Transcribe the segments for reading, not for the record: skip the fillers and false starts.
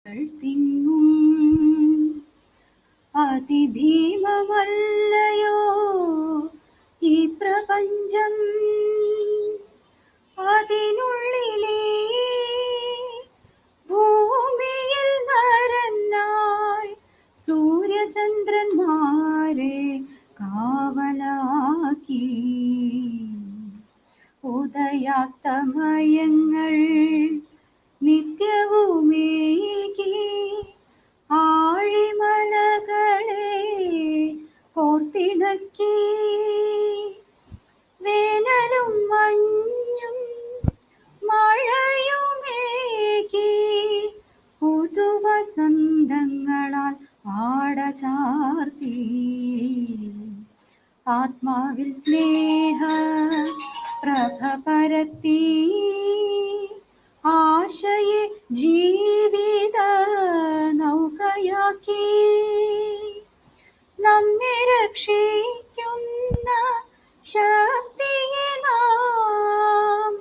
തിങ്ങും അതിഭീമമല്ലയോ ഈ പ്രപഞ്ചം, അതിനുള്ളിലെ ഭൂമിയിൽ നരനായി സൂര്യചന്ദ്രന്മാരെ കാവലാക്കി. ഉദയാസ്തമയങ്ങൾ നിത്യവുമേകി ആഴിമലകളെ കോർത്തിണക്കി. വേനലും മഞ്ഞും മഴയുമേകി പുതുവസന്തങ്ങളാൽ ആടചാർത്തി. ആത്മാവിൽ സ്നേഹ പ്രഭ പരത്തി ആശയെ ജീവിത നൗകയാക്കി. നമ്മെ രക്ഷിക്കുന്ന ശക്തിയെ നാം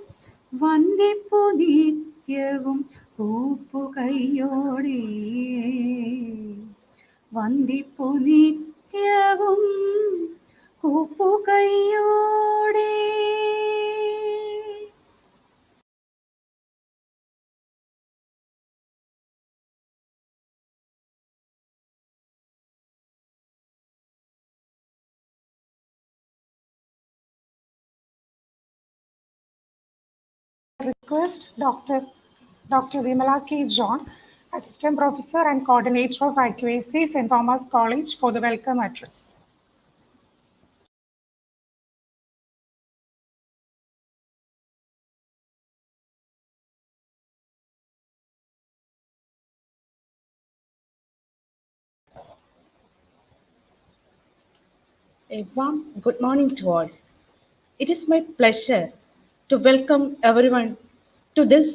വന്ദിപ്പു നിത്യവും കൂപ്പുകൈയോടെ. വന്ദിപ്പു നിത്യവും കൂപ്പുകൈയോടെ. Request Dr. Vimala K. John, Assistant Professor and Coordinator of IQAC, St. Thomas College, for the welcome address. A warm good morning to all. It is my pleasure to welcome everyone to this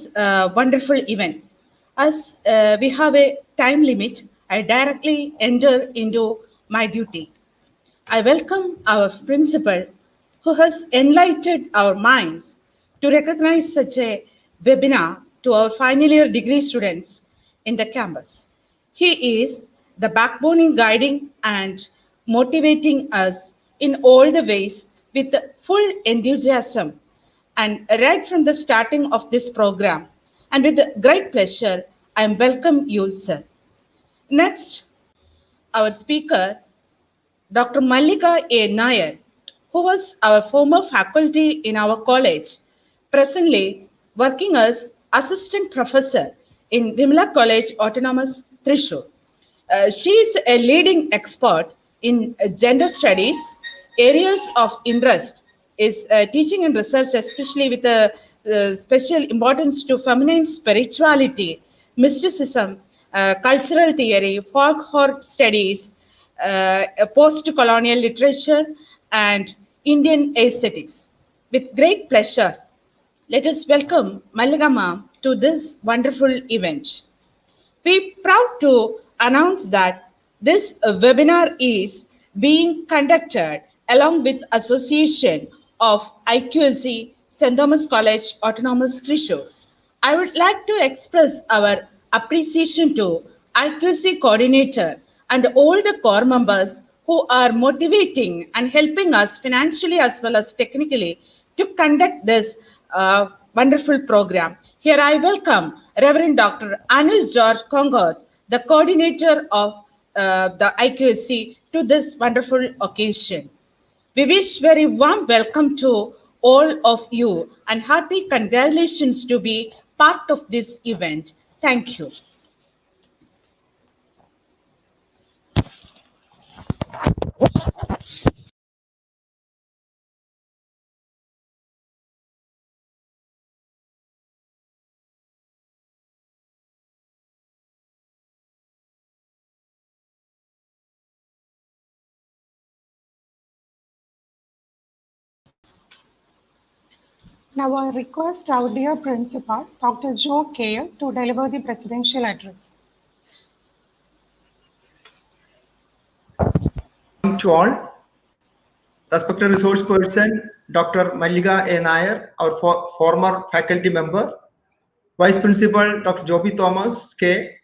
wonderful event. As we have a time limit, I directly enter into my duty. I welcome our principal who has enlightened our minds to recognize such a webinar to our final year degree students in the campus. He is the backbone in guiding and motivating us in all the ways with full enthusiasm, and right from the starting of this program. And with great pleasure, I welcome you, sir. Next, our speaker, Dr. Mallika A. Nair, who was our former faculty in our college, presently working as assistant professor in Vimala College Autonomous Thrissur. She is a leading expert in gender studies. Areas of interest is teaching and research, especially with a special importance to feminine spirituality, mysticism, cultural theory, folklore studies, post-colonial literature, and Indian aesthetics. With great pleasure, let us welcome Mallika ma'am to this wonderful event. We are proud to announce that this webinar is being conducted along with association of IQAC St. Thomas College Autonomous Thrissur. I would like to express our appreciation to IQAC coordinator and all the core members who are motivating and helping us financially as well as technically to conduct this wonderful program. Here I welcome Reverend Dr. Anil George Kongoth, the coordinator of the IQAC, to this wonderful occasion. We wish very warm welcome to all of you and hearty congratulations to be part of this event. Thank you. Now I request our dear principal, Dr. Joe Kale, to deliver the presidential address. To all, respected resource person, Dr. Mallika A. Nair, our former faculty member, Vice Principal, Dr. St. Thomas K.,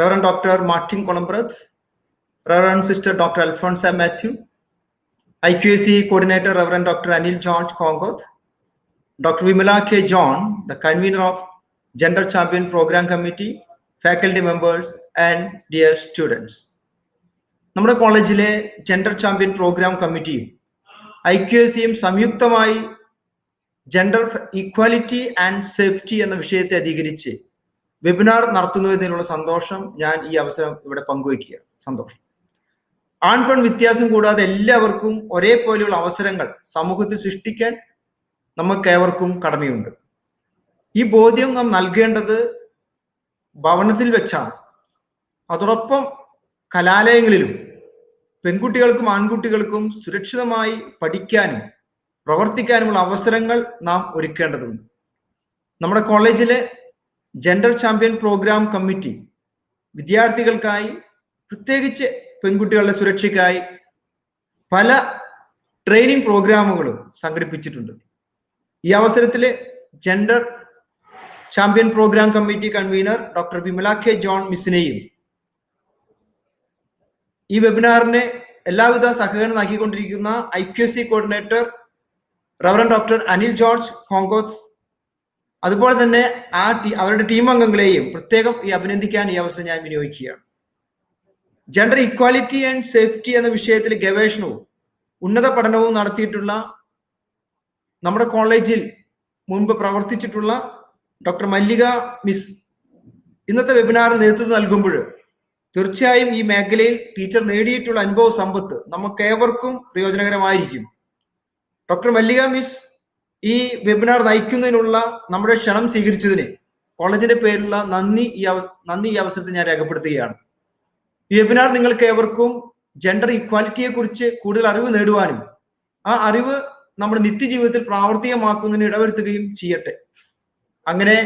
Reverend Dr. Martin Columbrath, Reverend Sister Dr. Alphonsa Matthew, IQAC Coordinator Reverend Dr. Anil George Kongoth, Dr. Vimala K. John, the convener of Gender Champion Program Committee, faculty members, and dear students. നമ്മുടെ കോളേജിലെ gender champion programme കമ്മിറ്റിയും IQACയും സംയുക്തമായി gender equality and safety എന്ന വിഷയത്തെ അധികരിച്ച് webinar നടത്തുന്നതിനുള്ള സന്തോഷം ഞാൻ ഈ അവസരം ഇവിടെ പങ്കുവയ്ക്കുക. സന്തോഷം. ആൺപെൺ വ്യത്യാസം കൂടാതെ എല്ലാവർക്കും ഒരേപോലെയുള്ള അവസരങ്ങൾ സമൂഹത്തിൽ സൃഷ്ടിക്കാൻ നമുക്കേവർക്കും കടമയുണ്ട്. ഈ ബോധ്യം നാം നൽകേണ്ടത് ഭവനത്തിൽ വെച്ചാണ്. അതോടൊപ്പം കലാലയങ്ങളിലും പെൺകുട്ടികൾക്കും ആൺകുട്ടികൾക്കും സുരക്ഷിതമായി പഠിക്കാനും പ്രവർത്തിക്കാനുമുള്ള അവസരങ്ങൾ നാം ഒരുക്കേണ്ടതുണ്ട്. നമ്മുടെ കോളേജിലെ ജെൻഡർ ചാമ്പ്യൻ പ്രോഗ്രാം കമ്മിറ്റി വിദ്യാർത്ഥികൾക്കായി, പ്രത്യേകിച്ച് പെൺകുട്ടികളുടെ സുരക്ഷയ്ക്കായി പല ട്രെയിനിങ് പ്രോഗ്രാമുകളും സംഘടിപ്പിച്ചിട്ടുണ്ട്. ഈ അവസരത്തിൽ gender champion program committee convener doctor Vimala K John മിസ്സിനെയും ഈ വെബിനാറിന് എല്ലാവിധ സഹകരണം നൽകിക്കൊണ്ടിരിക്കുന്ന IQAC coordinator reverend doctor Anil George Kongos, അതുപോലെ തന്നെ അവരുടെ ടീം അംഗങ്ങളെയും പ്രത്യേകം അഭിനന്ദിക്കാൻ ഈ അവസരം ഞാൻ വിനിയോഗിക്കുകയാണ്. ജെൻഡർ ഈക്വാലിറ്റി ആൻഡ് സേഫ്റ്റി എന്ന വിഷയത്തിൽ ഗവേഷണവും ഉന്നത പഠനവും നടത്തിയിട്ടുള്ള നമ്മുടെ കോളേജിൽ മുൻപ് പ്രവർത്തിച്ചിട്ടുള്ള ഡോക്ടർ മല്ലിക മിസ് ഇന്നത്തെ വെബിനാറിന് നേതൃത്വം നൽകുമ്പോൾ തീർച്ചയായും ഈ മേഖലയിൽ ടീച്ചർ നേടിയിട്ടുള്ള അനുഭവ സമ്പത്ത് നമുക്കേവർക്കും പ്രയോജനകരമായിരിക്കും. ഡോക്ടർ മല്ലിക മിസ് ഈ വെബിനാർ നയിക്കുന്നതിനുള്ള നമ്മുടെ ക്ഷണം സ്വീകരിച്ചതിന് കോളേജിന്റെ പേരിലുള്ള നന്ദി ഈ അവസരത്തിൽ ഞാൻ രേഖപ്പെടുത്തുകയാണ്. ഈ വെബിനാർ നിങ്ങൾക്ക് ഏവർക്കും ജെൻഡർ ഈക്വാലിറ്റിയെ കുറിച്ച് കൂടുതൽ അറിവ് നേടുവാനും ആ അറിവ് നമ്മുടെ നിത്യജീവിതത്തിൽ പ്രാവർത്തികമാക്കുന്നതിന് ഇടവരുത്തുകയും ചെയ്യട്ടെ. അങ്ങനെ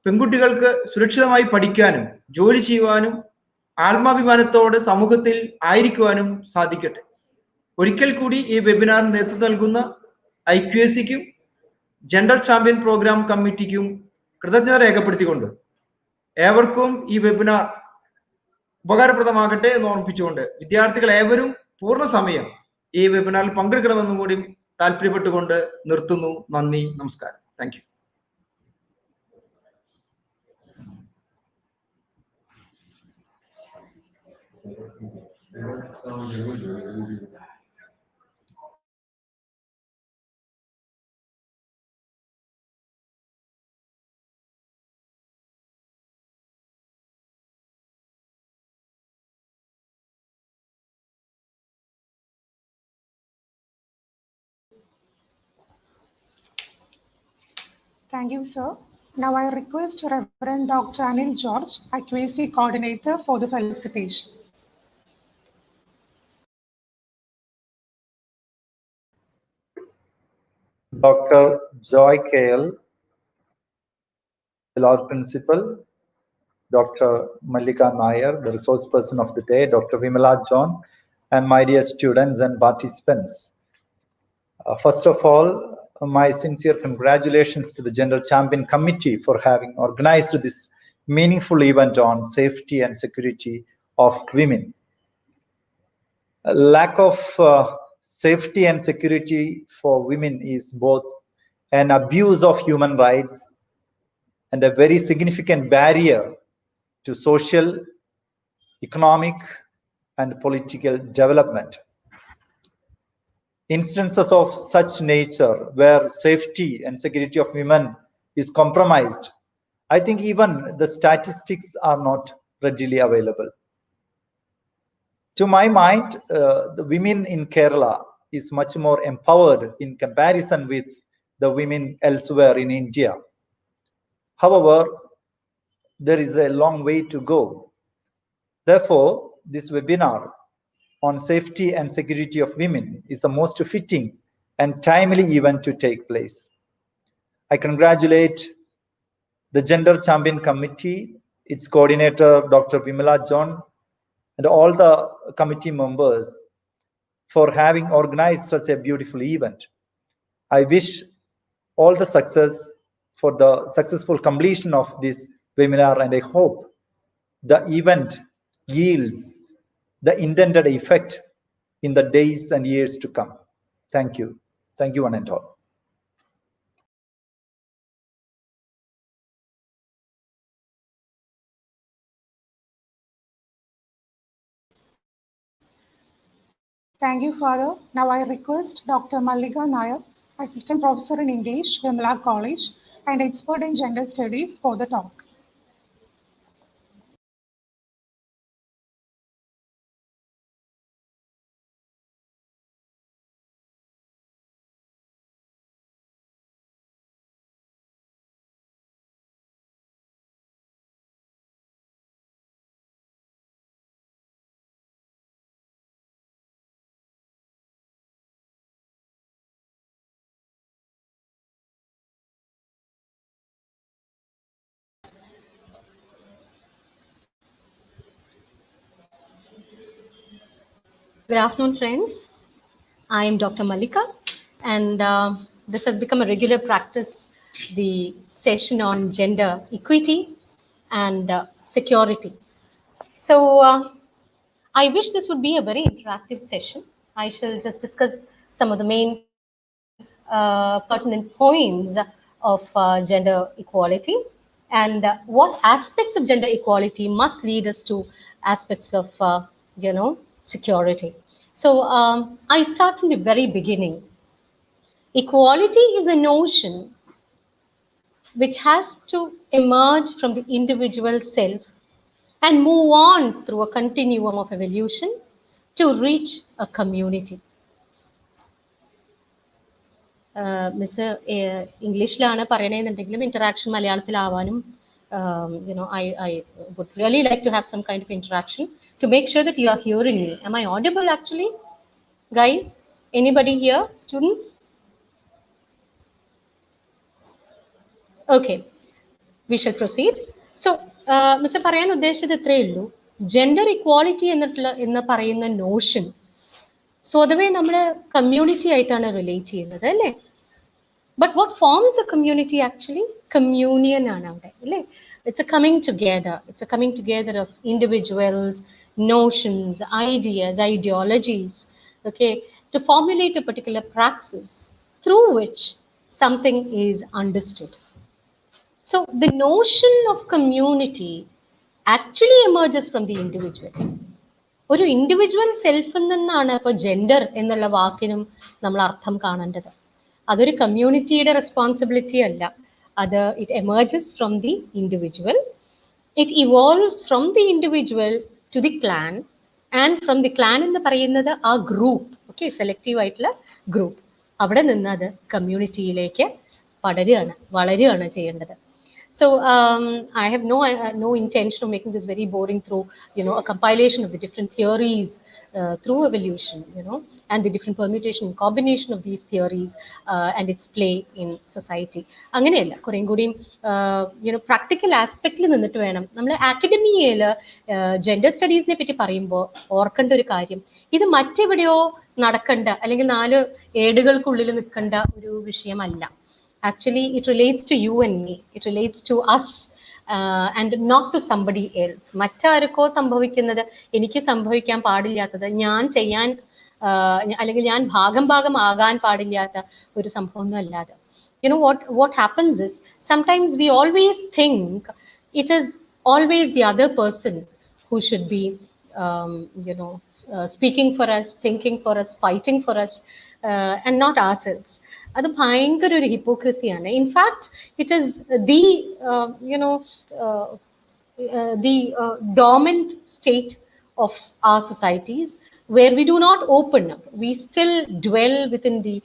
പെൺകുട്ടികൾക്ക് സുരക്ഷിതമായി പഠിക്കാനും ജോലി ചെയ്യുവാനും ആത്മാഭിമാനത്തോടെ സമൂഹത്തിൽ ആയിരിക്കുവാനും സാധിക്കട്ടെ. ഒരിക്കൽ കൂടി ഈ വെബിനാറിന് നേതൃത്വം നൽകുന്ന IQACക്കും ജെൻഡർ ചാമ്പ്യൻ പ്രോഗ്രാം കമ്മിറ്റിക്കും കൃതജ്ഞത രേഖപ്പെടുത്തിക്കൊണ്ട് ഏവർക്കും ഈ വെബിനാർ ഉപകാരപ്രദമാകട്ടെ എന്ന് ഓർമ്മിപ്പിച്ചുകൊണ്ട് വിദ്യാർത്ഥികൾ ഏവരും പൂർണ്ണ സമയം ഈ വെബിനാറിൽ പങ്കെടുക്കണമെന്നും കൂടി താല്പര്യപ്പെട്ടുകൊണ്ട് നിർത്തുന്നു. നന്ദി, നമസ്കാരം. Thank you. Thank you, sir. Now I request Reverend Dr. Anil George, IQAC Coordinator, for the felicitation. Dr. Joy K.L., the Law Principal, Dr. Mallika Nair, the resource person of the day, Dr. Vimala John, and my dear students and participants. First of all, my sincere congratulations to the Gender Champion Committee for having organized this meaningful event on safety and security of women. A lack of safety and security for women is both an abuse of human rights and a very significant barrier to social, economic, and political development. Instances of such nature where safety and security of women is compromised, I think even the statistics are not readily available. To my mind, the women in Kerala is much more empowered in comparison with the women elsewhere in India. However, there is a long way to go. Therefore, this webinar on safety and security of women is the most fitting and timely event to take place. I congratulate the Gender Champion Committee, its coordinator, Dr. Vimala John, and all the committee members for having organized such a beautiful event. I wish all the success for the successful completion of this webinar, and I hope the event yields the intended effect in the days and years to come. Thank you. Thank you, one and all. Thank you, Father. Now I request Dr. Mallika Nair, Assistant Professor in English, Vimala College, and expert in gender studies for the talk. Good afternoon, friends. I am Dr. Mallika, and this has become a regular practice, the session on gender equity and security. So I wish this would be a very interactive session. I shall just discuss some of the main pertinent points of gender equality and what aspects of gender equality must lead us to aspects of security. So I start from the very beginning. Equality is a notion which has to emerge from the individual self and move on through a continuum of evolution to reach a community. Miss ഇംഗ്ലീഷിലാണ് പറയണതെന്നുണ്ടെങ്കിലും interaction മലയാളത്തിലാവാനും I would really like to have some kind of interaction to make sure that you are hearing me. Am I audible actually? Guys, anybody here? Students? Okay, we shall proceed. So, miss പറയാൻ ഉദ്ദേശിച്ചത് ഇത്രയേ ഉള്ളൂ. Gender equality എന്ന് പറയുന്ന Notion സ്വതവേ നമ്മൾ community ആയിട്ടാണ് relate ചെയ്യുന്നത് അല്ലേ? But what forms a community actually? Communion ആണ് അവിടെ അല്ലേ? It's a coming together. It's a coming together of individuals, notions, ideas, ideologies, okay, to formulate a particular praxis through which something is understood. So the notion of community actually emerges from the individual. ഒരു individual സെൽഫിൽ നിന്നാണ് ഇപ്പോൾ gender എന്നുള്ള വാക്കിനും നമ്മൾ അർത്ഥം കാണേണ്ടത്. അതൊരു കമ്മ്യൂണിറ്റിയുടെ responsibility അല്ല. അത് it emerges from the individual, it evolves from the individual to the clan, and from the clan എന്ന് പറയുന്നത് ആ ഗ്രൂപ്പ്, ഓക്കെ, സെലക്റ്റീവ് ആയിട്ടുള്ള ഗ്രൂപ്പ്, അവിടെ നിന്ന് അത് കമ്മ്യൂണിറ്റിയിലേക്ക് വളരുകയാണ് ചെയ്യേണ്ടത്. So I have no intention of making this very boring through a compilation of the different theories through evolution, and the different permutation and combination of these theories and its play in society. അങ്ങനെയല്ല, കുറേം കൂടിയും practical ആസ്പെക്റ്റിൽ നിന്നിട്ട് വേണം നമ്മൾ അക്കാഡമിയയിൽ gender സ്റ്റഡീസിനെ പറ്റി പറയുമ്പോൾ ഓർക്കേണ്ട ഒരു കാര്യം, ഇത് മറ്റെവിടെയോ നടക്കേണ്ട അല്ലെങ്കിൽ 4 ഏടുകൾക്കുള്ളിൽ നിൽക്കേണ്ട ഒരു വിഷയമല്ല. Actually, it relates to you and me. It relates to us and not to somebody else. മറ്റാർക്കോ സംഭവിക്കുന്നത് എനിക്ക് സംഭവിക്കാൻ പാടില്ലാത്തത്, ഞാൻ ചെയ്യാൻ അല്ലെങ്കിൽ ഞാൻ ഭാഗമാകാൻ പാടില്ലാത്ത ഒരു സംഭവമൊന്നും അല്ലാതെ. What happens is sometimes we always think it is always the other person who should be speaking for us, thinking for us, fighting for us, and not ourselves. അത് ഭയങ്കര ഒരു ഹിപ്പോക്രസിയാണ്. In fact it is the dominant state of our societies, where we do not open up. We still dwell within the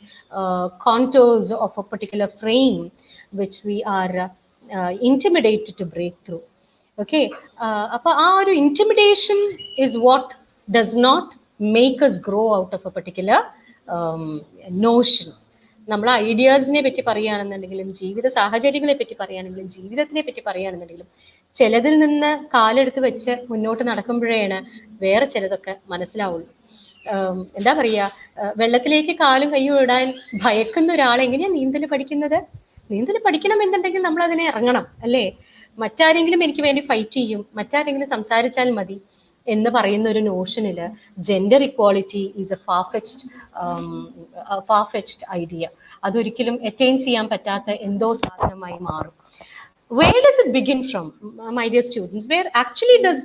contours of a particular frame which we are intimidated to break through. Okay, appo aa oru intimidation is what does not make us grow out of a particular notion. നമ്മൾ ഐഡിയാസിനെ പറ്റി പറയുകയാണെന്നുണ്ടെങ്കിലും, ജീവിത സാഹചര്യങ്ങളെ പറ്റി പറയുകയാണെങ്കിലും, ജീവിതത്തിനെ പറ്റി പറയുകയാണെന്നുണ്ടെങ്കിലും, ചിലതിൽ നിന്ന് കാലെടുത്ത് വെച്ച് മുന്നോട്ട് നടക്കുമ്പോഴേണ് വേറെ ചിലതൊക്കെ മനസ്സിലാവുള്ളൂ. എന്താ പറയുക, വെള്ളത്തിലേക്ക് കാലും കയ്യും ഇടാൻ ഭയക്കുന്ന ഒരാൾ എങ്ങനെയാണ് നീന്തൽ പഠിക്കുന്നത്? നീന്തൽ പഠിക്കണം എന്നുണ്ടെങ്കിൽ നമ്മൾ അതിനെ ഇറങ്ങണം അല്ലേ? മറ്റാരെങ്കിലും എനിക്ക് വേണ്ടി ഫൈറ്റ് ചെയ്യും, മറ്റാരെങ്കിലും സംസാരിച്ചാൽ മതി എന്ന് പറയുന്ന ഒരു നോഷനിൽ gender equality is a far-fetched idea. അതൊരിക്കലും അറ്റൈൻ ചെയ്യാൻ പറ്റാത്ത എന്തോ സാധനമായി മാറും. Where does it begin from, my dear students? Where actually does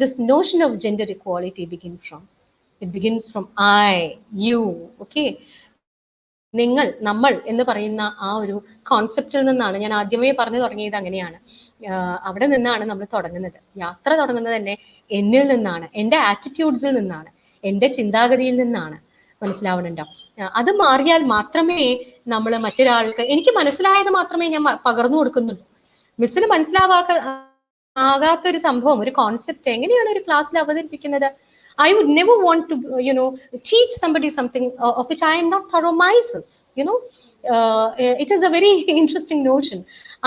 this notion of gender equality begin from? It begins from I, you, okay? നിങ്ങൾ, നമ്മൾ എന്ന് പറയുന്ന ആ ഒരു കോൺസെപ്റ്റിൽ നിന്നാണ്. ഞാൻ ആദ്യമേ പറഞ്ഞു തുടങ്ങിയത് അങ്ങനെയാണ്. അവിടെ നിന്നാണ് നമ്മൾ തുടങ്ങുന്നത്. യാത്ര തുടങ്ങുന്നത് തന്നെ എന്നിൽ നിന്നാണ്, എൻ്റെ ആറ്റിറ്റ്യൂഡ്സിൽ നിന്നാണ്, എൻ്റെ ചിന്താഗതിയിൽ നിന്നാണ്. മനസ്സിലാവണുണ്ടോ? അത് മാറിയാൽ മാത്രമേ നമ്മൾ മറ്റൊരാൾക്ക്, എനിക്ക് മനസ്സിലായത് മാത്രമേ ഞാൻ പകർന്നു കൊടുക്കുന്നുള്ളൂ. മിസ്സിന് ആകാത്തൊരു സംഭവം, ഒരു കോൺസെപ്റ്റ് എങ്ങനെയാണ് ഒരു ക്ലാസ്സിൽ അവതരിപ്പിക്കുന്നത്? I would never want to, teach somebody something of which I am not thorough myself. It is a very interesting notion.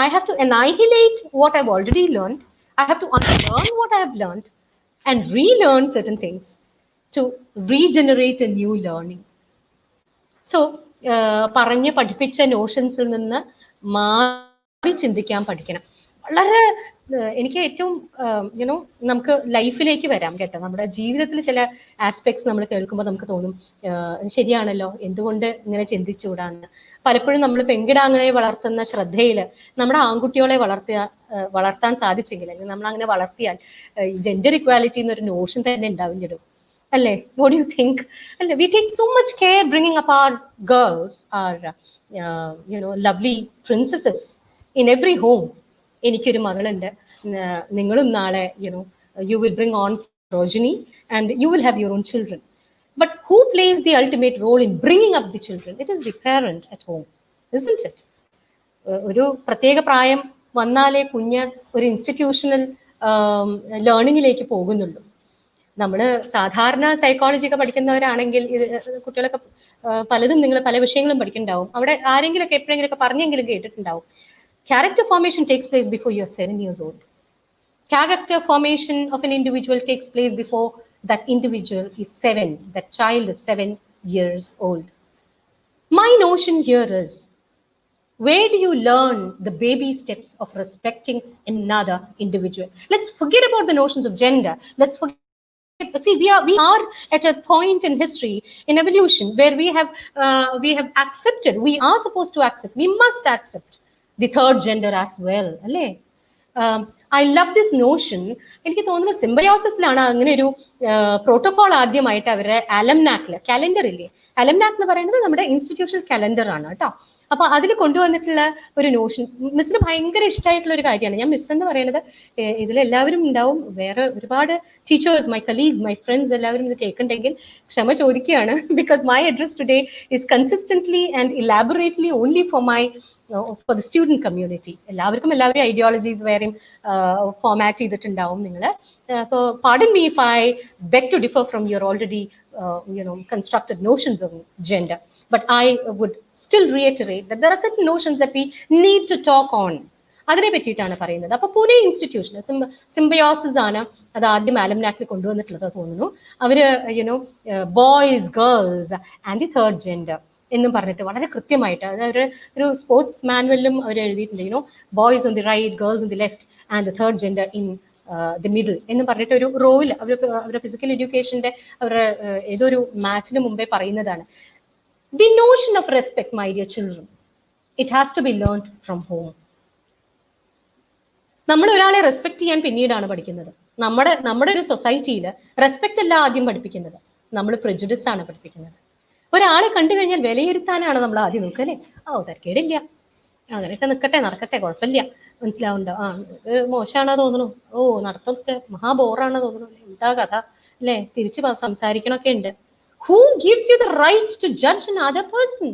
I have to annihilate what I've already learned. I have to unlearn what I have learned and relearn certain things to regenerate a new learning. So, പറഞ്ഞ് പഠിപ്പിച്ച നോഷൻസിൽ നിന്ന് മാറി ചിന്തിക്കാൻ പഠിക്കണം. വളരെ എനിക്ക് ഏറ്റവും നമുക്ക് ലൈഫിലേക്ക് വരാം കേട്ടോ. നമ്മുടെ ജീവിതത്തിൽ ചില ആസ്പെക്ട്സ് നമ്മൾ കേൾക്കുമ്പോൾ നമുക്ക് തോന്നും ശരിയാണല്ലോ, എന്തുകൊണ്ട് ഇങ്ങനെ ചിന്തിച്ചുകൂടാന്ന്. പലപ്പോഴും നമ്മൾ പെൺകിടാങ്ങളെ വളർത്തുന്ന ശ്രദ്ധയിൽ നമ്മുടെ ആൺകുട്ടികളെ വളർത്താൻ സാധിച്ചെങ്കിൽ, അല്ലെങ്കിൽ നമ്മൾ അങ്ങനെ വളർത്തിയാൽ ജെൻഡർ ഇക്വാലിറ്റി എന്നൊരു നോഷൻ തന്നെ ഉണ്ടാവില്ലല്ലോ, അല്ലേ? What do you think? അല്ലേ, we take so much care bringing up our girls, our lovely princesses in every home. എനിക്കൊരു മകളുണ്ട്, നിങ്ങളും നാളെ you will bring on progeny and you will have your own children. But who plays the ultimate role in bringing up the children? It is the parent at home, isn't it? ഒരു പ്രത്യേക പ്രായം വന്നാലേ കുഞ്ഞ് ഒരു institutional ലേണിങ്ങിലേക്ക് പോകുന്നുള്ളൂ. നമ്മൾ സാധാരണ psychology ഒക്കെ പഠിക്കുന്നവരാണെങ്കിൽ കുട്ടികളൊക്കെ പലതും, നിങ്ങൾ പല വിഷയങ്ങളും പഠിക്കുന്നുണ്ടാവും. അവിടെ ആരെങ്കിലുമൊക്കെ എപ്പോഴെങ്കിലുമൊക്കെ പറഞ്ഞെങ്കിലും കേട്ടിട്ടുണ്ടാവും, character formation takes place before you're 7 years old. Character formation of an individual takes place before that individual is 7, that child is 7 years old. My notion here is, where do you learn the baby steps of respecting another individual? Let's forget about the notions of gender. Let's forget. See, we are at a point in history, in evolution, where we have accepted, we are supposed to accept, we must accept the third gender as well, അല്ലേ? I love this notion. എനിക്ക് തോന്നുന്നു സിംബയോസിസിലാണ് അങ്ങനെ ഒരു protocol ആദ്യമായിട്ട് അവരുടെ അലംനാക്കില്, calendar ഇല്ലേ, അലംനാക്ക് എന്ന് പറയുന്നത് നമ്മുടെ ഇൻസ്റ്റിറ്റ്യൂഷണൽ കലണ്ടർ ആണ് കേട്ടോ. അപ്പൊ അതിൽ കൊണ്ടുവന്നിട്ടുള്ള ഒരു നോഷൻ മിസ്സിന് ഭയങ്കര ഇഷ്ടമായിട്ടുള്ള ഒരു കാര്യമാണ്. ഞാൻ മിസ് എന്ന് പറയുന്നത് ഇതിലെല്ലാവരും ഉണ്ടാവും, വേറെ ഒരുപാട് teachers, my colleagues, my friends എല്ലാവരും ഇത് കേൾക്കുന്നുണ്ടെങ്കിൽ ക്ഷമ ചോദിക്കുകയാണ്. Because my address today is consistently and elaborately only for the student community. എല്ലാവർക്കും ഐഡിയോളജീസ് വേറെയും ഫോമാറ്റ് ചെയ്തിട്ടുണ്ടാവും നിങ്ങൾ. അപ്പോൾ pardon me if I beg to differ from your already constructed notions of gender, but I would still reiterate that there are certain notions that we need to talk on. അതിനെ പറ്റിയിട്ടാണ് പറയുന്നത്. അപ്പോൾ Pune institution symbiosis ആണ് അത് ആദ്യം ആലംനാക്കിൽ കൊണ്ടുവന്നിട്ടുള്ളത് തോന്നുന്നു. അവര് boys, girls and the third gender എന്നും പറഞ്ഞിട്ട് വളരെ കൃത്യമായിട്ട് അതായത് ഒരു സ്പോർട്സ് മാനുവലിലും അവർ എഴുതിയിട്ടുണ്ട്. Boys on the right, girls on the left and the third gender in the middle എന്ന് പറഞ്ഞിട്ട് ഒരു റോയിൽ അവരുടെ ഫിസിക്കൽ എഡ്യൂക്കേഷന്റെ അവരുടെ ഏതൊരു മാച്ചിന് മുമ്പേ പറയുന്നതാണ്. The notion of respect, my dear children, it has to be learned from home. നമ്മൾ ഒരാളെ റെസ്പെക്ട് ചെയ്യാൻ പിന്നീടാണ് പഠിക്കുന്നത്. നമ്മുടെ ഒരു സൊസൈറ്റിയിൽ റെസ്പെക്ട് അല്ല ആദ്യം പഠിപ്പിക്കുന്നത്, നമ്മൾ പ്രെജുഡിസ് ആണ് പഠിപ്പിക്കുന്നത്. ഒരാളെ കണ്ടു കഴിഞ്ഞാൽ വിലയിരുത്താനാണ് നമ്മൾ ആദ്യം നോക്കുക, അല്ലേ? തരക്കേടില്ല, അങ്ങനെയൊക്കെ നിൽക്കട്ടെ, നടക്കട്ടെ, കുഴപ്പമില്ല, മനസ്സിലാവുണ്ടോ? മോശമാണോ തോന്നുന്നു, നടത്തൊക്കെ മഹാബോറാണോ തോന്നുന്നു, എന്താ കഥ, അല്ലേ? തിരിച്ച് സംസാരിക്കണമൊക്കെ ഉണ്ട്. Who gives you the right to judge another person?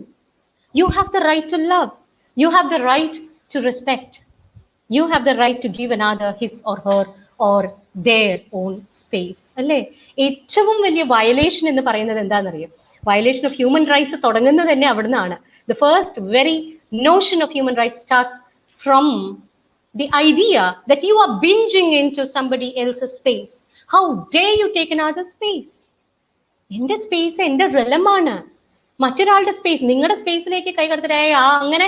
You have the right to love. You have the right to respect. You have the right to give another his or her or their own space. അല്ലേ? ഏറ്റവും വലിയ violation എന്ന് പറയുന്നത് എന്താണെന്നറിയാം? Violation of human rights തുടങ്ങുന്നത് തന്നെ അവിടെ നിന്നാണ്. The first very notion of human rights starts from the idea that you are binging into somebody else's space. How dare you take another space? എന്റെ സ്പേസ് എന്റെ റെലമാണ്, മറ്റൊരാളുടെ സ്പേസ് നിങ്ങളുടെ സ്പേസിലേക്ക് കൈ കടത്തിട്ട് അങ്ങനെ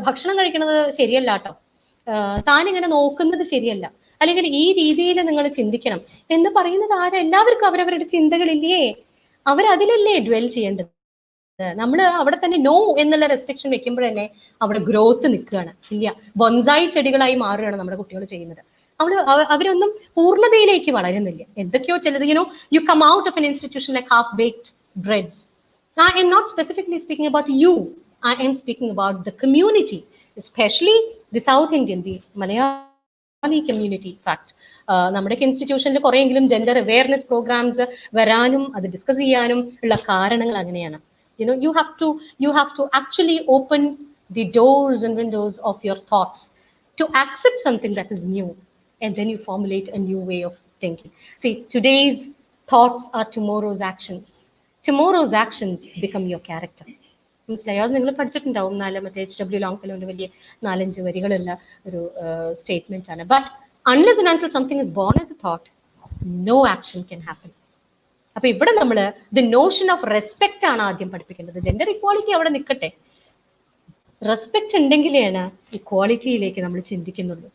ഭക്ഷണം കഴിക്കുന്നത് ശരിയല്ല കേട്ടോ. താനിങ്ങനെ നോക്കുന്നത് ശരിയല്ല, അല്ലെങ്കിൽ ഈ രീതിയിൽ നിങ്ങൾ ചിന്തിക്കണം എന്ന് പറയുന്നത് ആരാ? എല്ലാവർക്കും അവരവരുടെ ചിന്തകളില്ലേ, അവരതിലല്ലേ ഡ്വെൽ ചെയ്യേണ്ടത്. നമ്മൾ അവിടെ തന്നെ നോ എന്നുള്ള റെസ്ട്രിക്ഷൻ വെക്കുമ്പോഴല്ലേ അവിടെ ഗ്രോത്ത് നിൽക്കുകയാണ്. ഇല്ല, ബൊൻസായി ചെടികളായി മാറുകയാണ് നമ്മുടെ കുട്ടികൾ ചെയ്യുന്നത്. അവരൊന്നും പൂർണ്ണതയിലേക്ക് വളരുന്നില്ല. എന്തൊക്കെയോ ചിലത് you come out of an institution like half-baked breads. I am not specifically speaking about you. I am speaking about the community, especially the South Indian, the Malayali community. Fact, നമ്മുടെ ഇൻസ്റ്റിറ്റ്യൂഷനിൽ കുറെയെങ്കിലും ജെൻഡർ അവെയർനെസ് പ്രോഗ്രാംസ് വരാനും അത് discuss ചെയ്യാനും ഉള്ള കാരണങ്ങൾ അങ്ങനെയാണ്. You have to actually open the doors and windows of your thoughts to accept something that is new, and then you formulate a new way of thinking. See, today's thoughts are tomorrow's actions. Tomorrow's actions become your character. മനസ്സിലായോ? അത് നിങ്ങൾ പഠിച്ചിട്ടുണ്ടാവും. മറ്റേ HW ലോങ്ഫെലോന്റെ വലിയ 4-5 വരികളുള്ള ഒരു statement ആണ്. But unless and until something is born as a thought, no action can happen. അപ്പൊ ഇവിടെ നമ്മൾ ദി നോഷൻ ഓഫ് റെസ്പെക്ട് ആണ് ആദ്യം പഠിപ്പിക്കേണ്ടത്. ജെൻഡർ ഇക്വാളിറ്റി അവിടെ നിൽക്കട്ടെ, റെസ്പെക്ട് ഉണ്ടെങ്കിലാണ് ഇക്വാളിറ്റിയിലേക്ക് നമ്മൾ ചിന്തിക്കുന്നുള്ളൂ.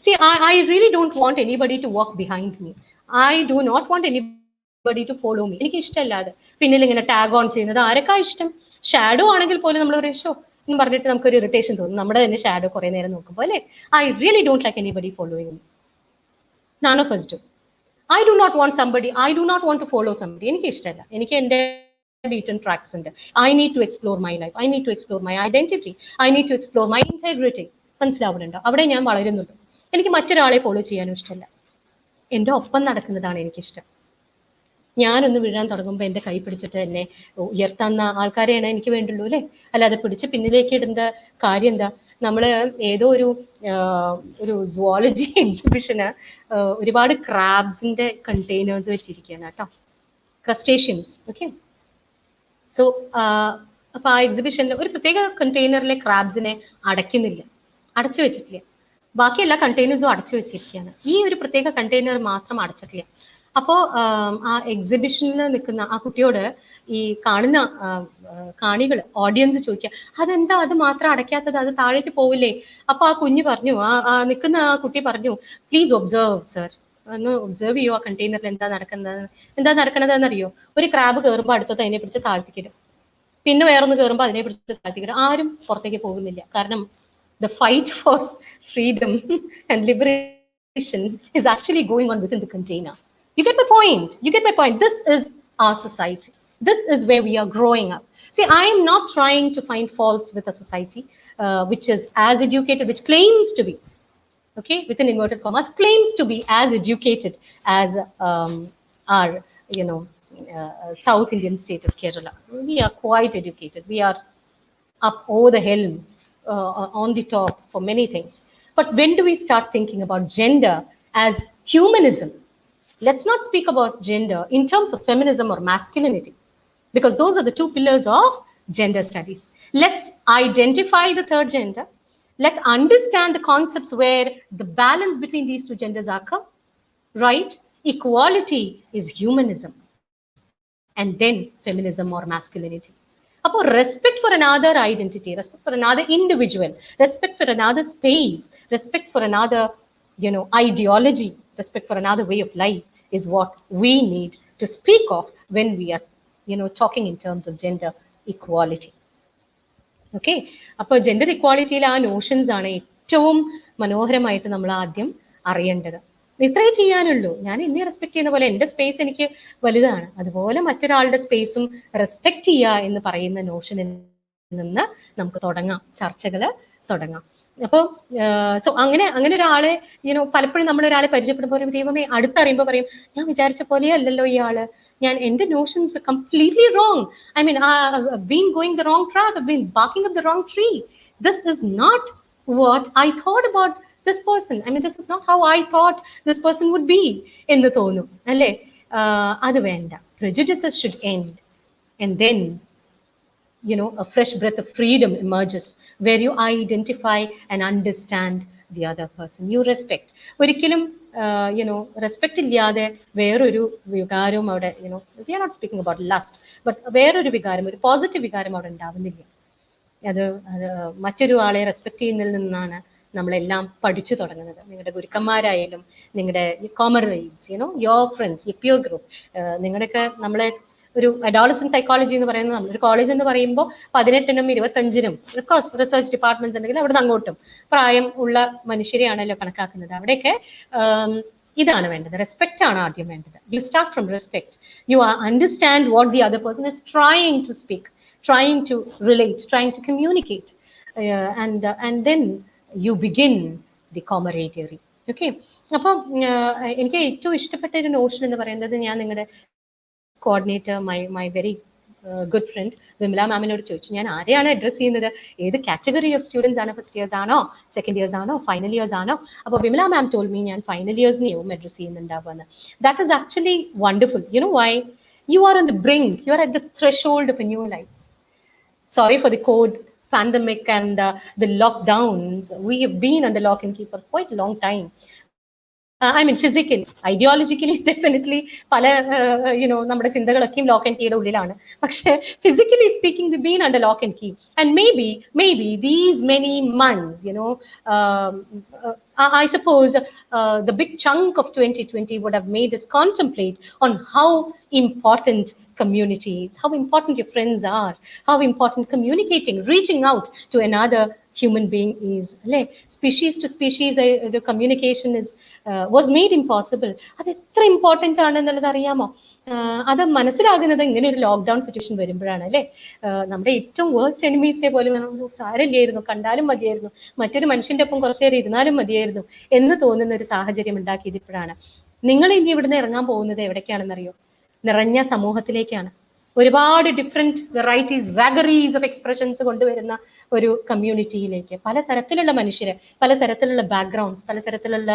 See, I really don't want anybody to walk behind me. I do not want anybody to follow me. എനിക്ക് ഇഷ്ടമല്ലാതെ പിന്നിൽ ഇങ്ങനെ ടാഗ് ഓൺ ചെയ്യുന്നത് ആരൊക്കെ ഇഷ്ടം? ഷാഡോ ആണെങ്കിൽ പോലും നമ്മൾ ഒരു ഷോ എന്ന് പറഞ്ഞിട്ട് നമുക്കൊരു ഇറിറ്റേഷൻ തോന്നും, നമ്മുടെ തന്നെ ഷാഡോ കുറെ നേരം നോക്കുമ്പോൾ അല്ലേ. I really don't like anybody following me. None of us do. I do not want to follow somebody. എനിക്ക് ഇഷ്ടമല്ല. എനിക്ക് എൻ്റെ beaten tracks ഉണ്ട്. I need to explore my life. I need to explore my identity. I need to explore my integrity. മനസ്സിലാവുന്നുണ്ടോ? അവിടെ ഞാൻ വളരുന്നുള്ളൂ. എനിക്ക് മറ്റൊരാളെ ഫോളോ ചെയ്യാനും ഇഷ്ടമല്ല. എൻ്റെ ഒപ്പം നടക്കുന്നതാണ് എനിക്കിഷ്ടം. ഞാനൊന്ന് വീഴാൻ തുടങ്ങുമ്പോൾ എൻ്റെ കൈ പിടിച്ചിട്ട് എന്നെ ഉയർത്താവുന്ന ആൾക്കാരെയാണ് എനിക്ക് വേണ്ടുള്ളൂ അല്ലേ. അല്ലാതെ പിടിച്ച് പിന്നിലേക്ക് ഇടുന്ന കാര്യം എന്താ? നമ്മൾ ഏതോ ഒരു സുവോളജി എക്സിബിഷന് ഒരുപാട് ക്രാബ്സിന്റെ കണ്ടെയ്നേഴ്സ് വെച്ചിരിക്കുകയാണ് കേട്ടോ, ക്രസ്റ്റേഷ്യൻസ്. ഓക്കെ, സോ അപ്പൊ ആ എക്സിബിഷനിൽ ഒരു പ്രത്യേക കണ്ടെയ്നറിലെ ക്രാബ്സിനെ അടച്ചു വെച്ചിട്ടില്ല. ബാക്കി എല്ലാ കണ്ടെയ്നേഴ്സും അടച്ചു വെച്ചിരിക്കുകയാണ്. ഈ ഒരു പ്രത്യേക കണ്ടെയ്നർ മാത്രം അടച്ചിട്ടില്ല. അപ്പോൾ ആ എക്സിബിഷനിൽ നിൽക്കുന്ന ആ കുട്ടിയോട് ഈ കാണുന്ന കാണികൾ, ഓഡിയൻസ് ചോദിക്കുക, അതെന്താ അത് മാത്രം അടയ്ക്കാത്തത്, അത് താഴേക്ക് പോവില്ലേ? അപ്പൊ ആ കുഞ്ഞ് പറഞ്ഞു, നിൽക്കുന്ന ആ കുട്ടി പറഞ്ഞു, പ്ലീസ് ഒബ്സർവ് സർ, ഒന്ന് ഒബ്സർവ് ചെയ്യൂ ആ കണ്ടെയ്നറിൽ എന്താ നടക്കണത് എന്നറിയോ? ഒരു ക്രാബ് കയറുമ്പോൾ അടുത്തത് അതിനെ പിടിച്ച് താഴ്ത്തിക്കിടും, പിന്നെ വേറൊന്ന് കയറുമ്പോൾ അതിനെ പിടിച്ച് താഴ്ത്തിക്കിടും. ആരും പുറത്തേക്ക് പോകുന്നില്ല. കാരണം the fight for freedom and liberation is actually going on within the container. You get my point? This is our society. This is where we are growing up. See, I am not trying to find faults with a society which is as educated, which claims to be, okay, within inverted commas, claims to be as educated as our, South Indian state of Kerala. We are quite educated. We are up over the helm, on the top for many things. But when do we start thinking about gender as humanism? Let's not speak about gender in terms of feminism or masculinity, because those are the two pillars of gender studies. Let's identify the third gender. Let's understand the concepts where the balance between these two genders occur, right? Equality is humanism, and then feminism or masculinity. അപ്പോൾ respect for another identity, respect for another individual, respect for another space, respect for another ideology, respect for another way of life is what we need to speak of when we are talking in terms of gender equality. Okay, അപ്പോൾ gender ഇക്വാളിറ്റിയിൽ ആ notions ആണ് ഏറ്റവും മനോഹരമായിട്ട് നമ്മൾ ആദ്യം അറിയേണ്ടത്. ഇത്രേ ചെയ്യാനുള്ളൂ. ഞാൻ എന്നെ റെസ്പെക്ട് ചെയ്യുന്ന പോലെ എൻ്റെ സ്പേസ് എനിക്ക് വലുതാണ്, അതുപോലെ മറ്റൊരാളുടെ സ്പേസും റെസ്പെക്ട് ചെയ്യുക എന്ന് പറയുന്ന നോഷനിൽ നിന്ന് നമുക്ക് ചർച്ചകൾ തുടങ്ങാം. അപ്പോൾ സോ അങ്ങനെ ഒരാളെ പലപ്പോഴും നമ്മൾ ഒരാളെ പരിചയപ്പെടുമ്പോൾ ദൈവമേ അടുത്തറിയുമ്പോൾ പറയും, ഞാൻ വിചാരിച്ച പോലെയല്ലല്ലോ ഇയാള്, എൻ്റെ notions were completely wrong. I mean, I've been going the wrong track. I've been barking up the wrong tree. This is not what I thought about this person. I mean, this is not how I thought this person would be എന്ന് തോന്നും അല്ലേ. അത് വേണ്ട. Prejudices should end, and then a fresh breath of freedom emerges where you identify and understand the other person. You respect. ഒരിക്കലും respect ഇല്ലാതെ വേറൊരു വികാരവും അവിടെ we are not speaking about lust, but വേറൊരു വികാരം, ഒരു പോസിറ്റീവ് വികാരം അവിടെ ഉണ്ടാവുന്നില്ല. അത് മറ്റൊരു ആളെ റെസ്പെക്ട് ചെയ്യുന്നതിൽ നിന്നാണ് നമ്മളെല്ലാം പഠിച്ചു തുടങ്ങുന്നത്. നിങ്ങളുടെ ഗുരുക്കന്മാരായാലും നിങ്ങളുടെ കോമറേഡ്സ്, യുവർ ഫ്രണ്ട്സ്, പിയർ ഗ്രൂപ്പ്, നിങ്ങളുടെയൊക്കെ നമ്മളെ ഒരു അഡോളസന്റ് സൈക്കോളജി എന്ന് പറയുന്നത്, നമ്മളൊരു കോളേജ് എന്ന് പറയുമ്പോൾ 18-നും 25-നും റിസർച്ച് ഡിപ്പാർട്ട്മെന്റ്സ് ഉണ്ടെങ്കിൽ അവിടെ നിന്ന് അങ്ങോട്ടും പ്രായം ഉള്ള മനുഷ്യരെയാണല്ലോ കണക്കാക്കുന്നത്. അവിടെയൊക്കെ ഇതാണ് വേണ്ടത്, റെസ്പെക്റ്റ് ആണ് ആദ്യം വേണ്ടത്. You start from respect. You understand what the other person is trying to speak, trying to relate, trying to communicate, and then you begin the camaraderie. Okay, അപ്പം എനിക്ക് ഏറ്റവും ഇഷ്ടപ്പെട്ട ഒരു നോഷൻ എന്ന് പറയുന്നത്, ഞാൻ നിങ്ങളുടെ coordinator, my very good friend Vimala മാമിനോട് ചോദിച്ചു, ഞാൻ ആരെയാണ് അഡ്രസ് ചെയ്യുന്നത്, ഏത് കാറ്റഗറി ഓഫ് സ്റ്റുഡൻസ് ആണ്, ഫസ്റ്റ് ഇയേഴ്സ് ആണോ, സെക്കൻഡ് ഇയേഴ്സ് ആണോ, ഫൈനൽ ഇയേഴ്സ് ആണോ? അപ്പോൾ വിമല മാം ടോൾഡ് മീ ഞാൻ ഫൈനൽ ഇയേഴ്സിനെയും അഡ്രസ് ചെയ്യുന്നുണ്ടാവുമെന്ന്. That is actually wonderful. You know why? You are on the brink, you are at the threshold of a new life. Sorry for the COVID pandemic and the lockdowns. We have been under lock and key for quite a long time. I mean, physically, ideologically, definitely, പല നമ്മുടെ ചിന്തകളൊക്കെയും lock and കീയുടെ ഉള്ളിലാണ്. പക്ഷേ physically speaking, we've been under lock and key. And maybe these many months, I suppose the big chunk of 2020 would have made us contemplate on how important community is, how important your friends are, how important communicating, reaching out to another human being is. Species to species the communication was made impossible. അത് എത്ര important ആണെന്നുള്ളത് അറിയാമോ? അത് മനസ്സിലാകുന്നത് ഇങ്ങനെ ഒരു lockdown situation വരുമ്പോഴാണ്. അല്ലേ, നമ്മുടെ ഏറ്റവും വേഴ്സ്റ്റ് എനിമീസിനെ പോലും സാരമില്ലായിരുന്നു, കണ്ടാലും മതിയായിരുന്നു, മറ്റൊരു മനുഷ്യന്റെ ഒപ്പം കുറച്ചു നേരം ഇരുന്നാലും മതിയായിരുന്നു എന്ന് തോന്നുന്ന ഒരു സാഹചര്യം ഉണ്ടാക്കിയത് ഇപ്പോഴാണ്. നിങ്ങൾ ഇനി ഇവിടുന്ന് ഇറങ്ങാൻ പോകുന്നത് എവിടേക്കാണെന്നറിയോ? നിറഞ്ഞ സമൂഹത്തിലേക്കാണ്. ഒരുപാട് ഡിഫറെന്റ് വെറൈറ്റീസ്, വാഗറീസ് ഓഫ് എക്സ്പ്രഷൻസ് കൊണ്ടുവരുന്ന ഒരു കമ്മ്യൂണിറ്റിയിലേക്ക്, പലതരത്തിലുള്ള മനുഷ്യര്, പലതരത്തിലുള്ള ബാക്ക്ഗ്രൗണ്ട്സ്, പലതരത്തിലുള്ള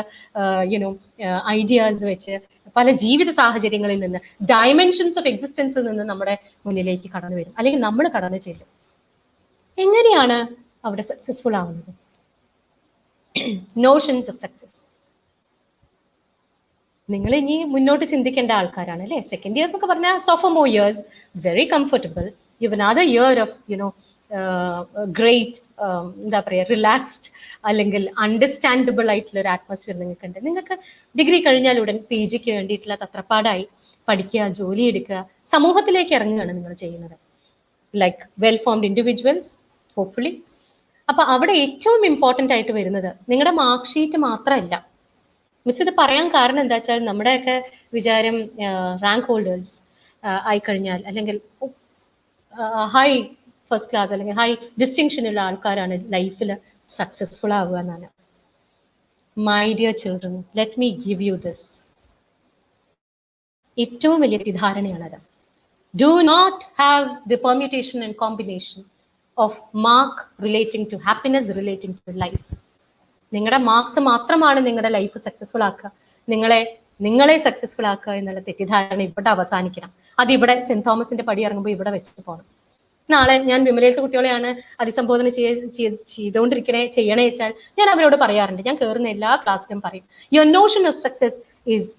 ഐഡിയാസ് വെച്ച്, പല ജീവിത സാഹചര്യങ്ങളിൽ നിന്ന്, ഡയമെൻഷൻസ് ഓഫ് എക്സിസ്റ്റൻസിൽ നിന്ന് നമ്മുടെ മുന്നിലേക്ക് കടന്നു വരും, അല്ലെങ്കിൽ നമ്മൾ കടന്നു ചെല്ലും. എങ്ങനെയാണ് അവിടെ സക്സസ്ഫുൾ ആവുന്നത്? നോഷൻസ് ഓഫ് സക്സസ് നിങ്ങൾ ഇനി മുന്നോട്ട് ചിന്തിക്കേണ്ട ആൾക്കാരാണ്. അല്ലേ, സെക്കൻഡ് ഇയേഴ്സ് ഒക്കെ പറഞ്ഞാൽ sophomore years, very comfortable. You have another year of great എന്താ പറയുക, റിലാക്സ്ഡ് അല്ലെങ്കിൽ അണ്ടർസ്റ്റാൻഡബിൾ ആയിട്ടുള്ള ഒരു അറ്റ്മോസ്ഫിയർ നിങ്ങൾക്കുണ്ട്. നിങ്ങൾക്ക് ഡിഗ്രി കഴിഞ്ഞാൽ ഉടൻ PG ക്ക് വേണ്ടിയിട്ടുള്ള തത്രപ്പാടായി പഠിക്കുക, ജോലി എടുക്കുക, സമൂഹത്തിലേക്ക് ഇറങ്ങുകയാണ് നിങ്ങൾ ചെയ്യുന്നത്, like well formed individuals hopefully. അപ്പൊ അവിടെ ഏറ്റവും ഇമ്പോർട്ടൻ്റ് ആയിട്ട് വരുന്നത് നിങ്ങളുടെ മാർക്ക് ഷീറ്റ് മാത്രമല്ല. മിസ് ഇത് പറയാൻ കാരണം എന്താ വെച്ചാൽ, നമ്മുടെയൊക്കെ വിചാരം റാങ്ക് ഹോൾഡേഴ്സ് ആയിക്കഴിഞ്ഞാൽ, അല്ലെങ്കിൽ ഹൈ ഫസ്റ്റ് ക്ലാസ് അല്ലെങ്കിൽ ഹൈ ഡിസ്റ്റിങ്ഷൻ ഉള്ള ആൾക്കാരാണ് ലൈഫിൽ സക്സസ്ഫുൾ ആവുക എന്നാണ്. My dear children, let me give you this. ഏറ്റവും വലിയ തെറ്റിദ്ധാരണയാണത്. Do not have the permutation and combination of mark relating to happiness, relating to life. നിങ്ങളുടെ മാർക്സ് മാത്രമാണ് നിങ്ങളുടെ ലൈഫ് സക്സസ്ഫുൾ ആക്കുക, നിങ്ങളെ സക്സസ്ഫുൾ ആക്കുക എന്നുള്ള തെറ്റിദ്ധാരണ ഇവിടെ അവസാനിക്കണം. അതിവിടെ സെന്റ് തോമസിന്റെ പടി ഇറങ്ങുമ്പോൾ ഇവിടെ വെച്ചിട്ട് പോകണം. നാളെ ഞാൻ വിമലയിലത്തെ കുട്ടികളെയാണ് അഭിസംബോധന ചെയ്യണേ വെച്ചാൽ ഞാൻ അവരോട് പറയാറുണ്ട്, ഞാൻ കയറുന്ന എല്ലാ ക്ലാസ്സിലും പറയും, your Notion of success is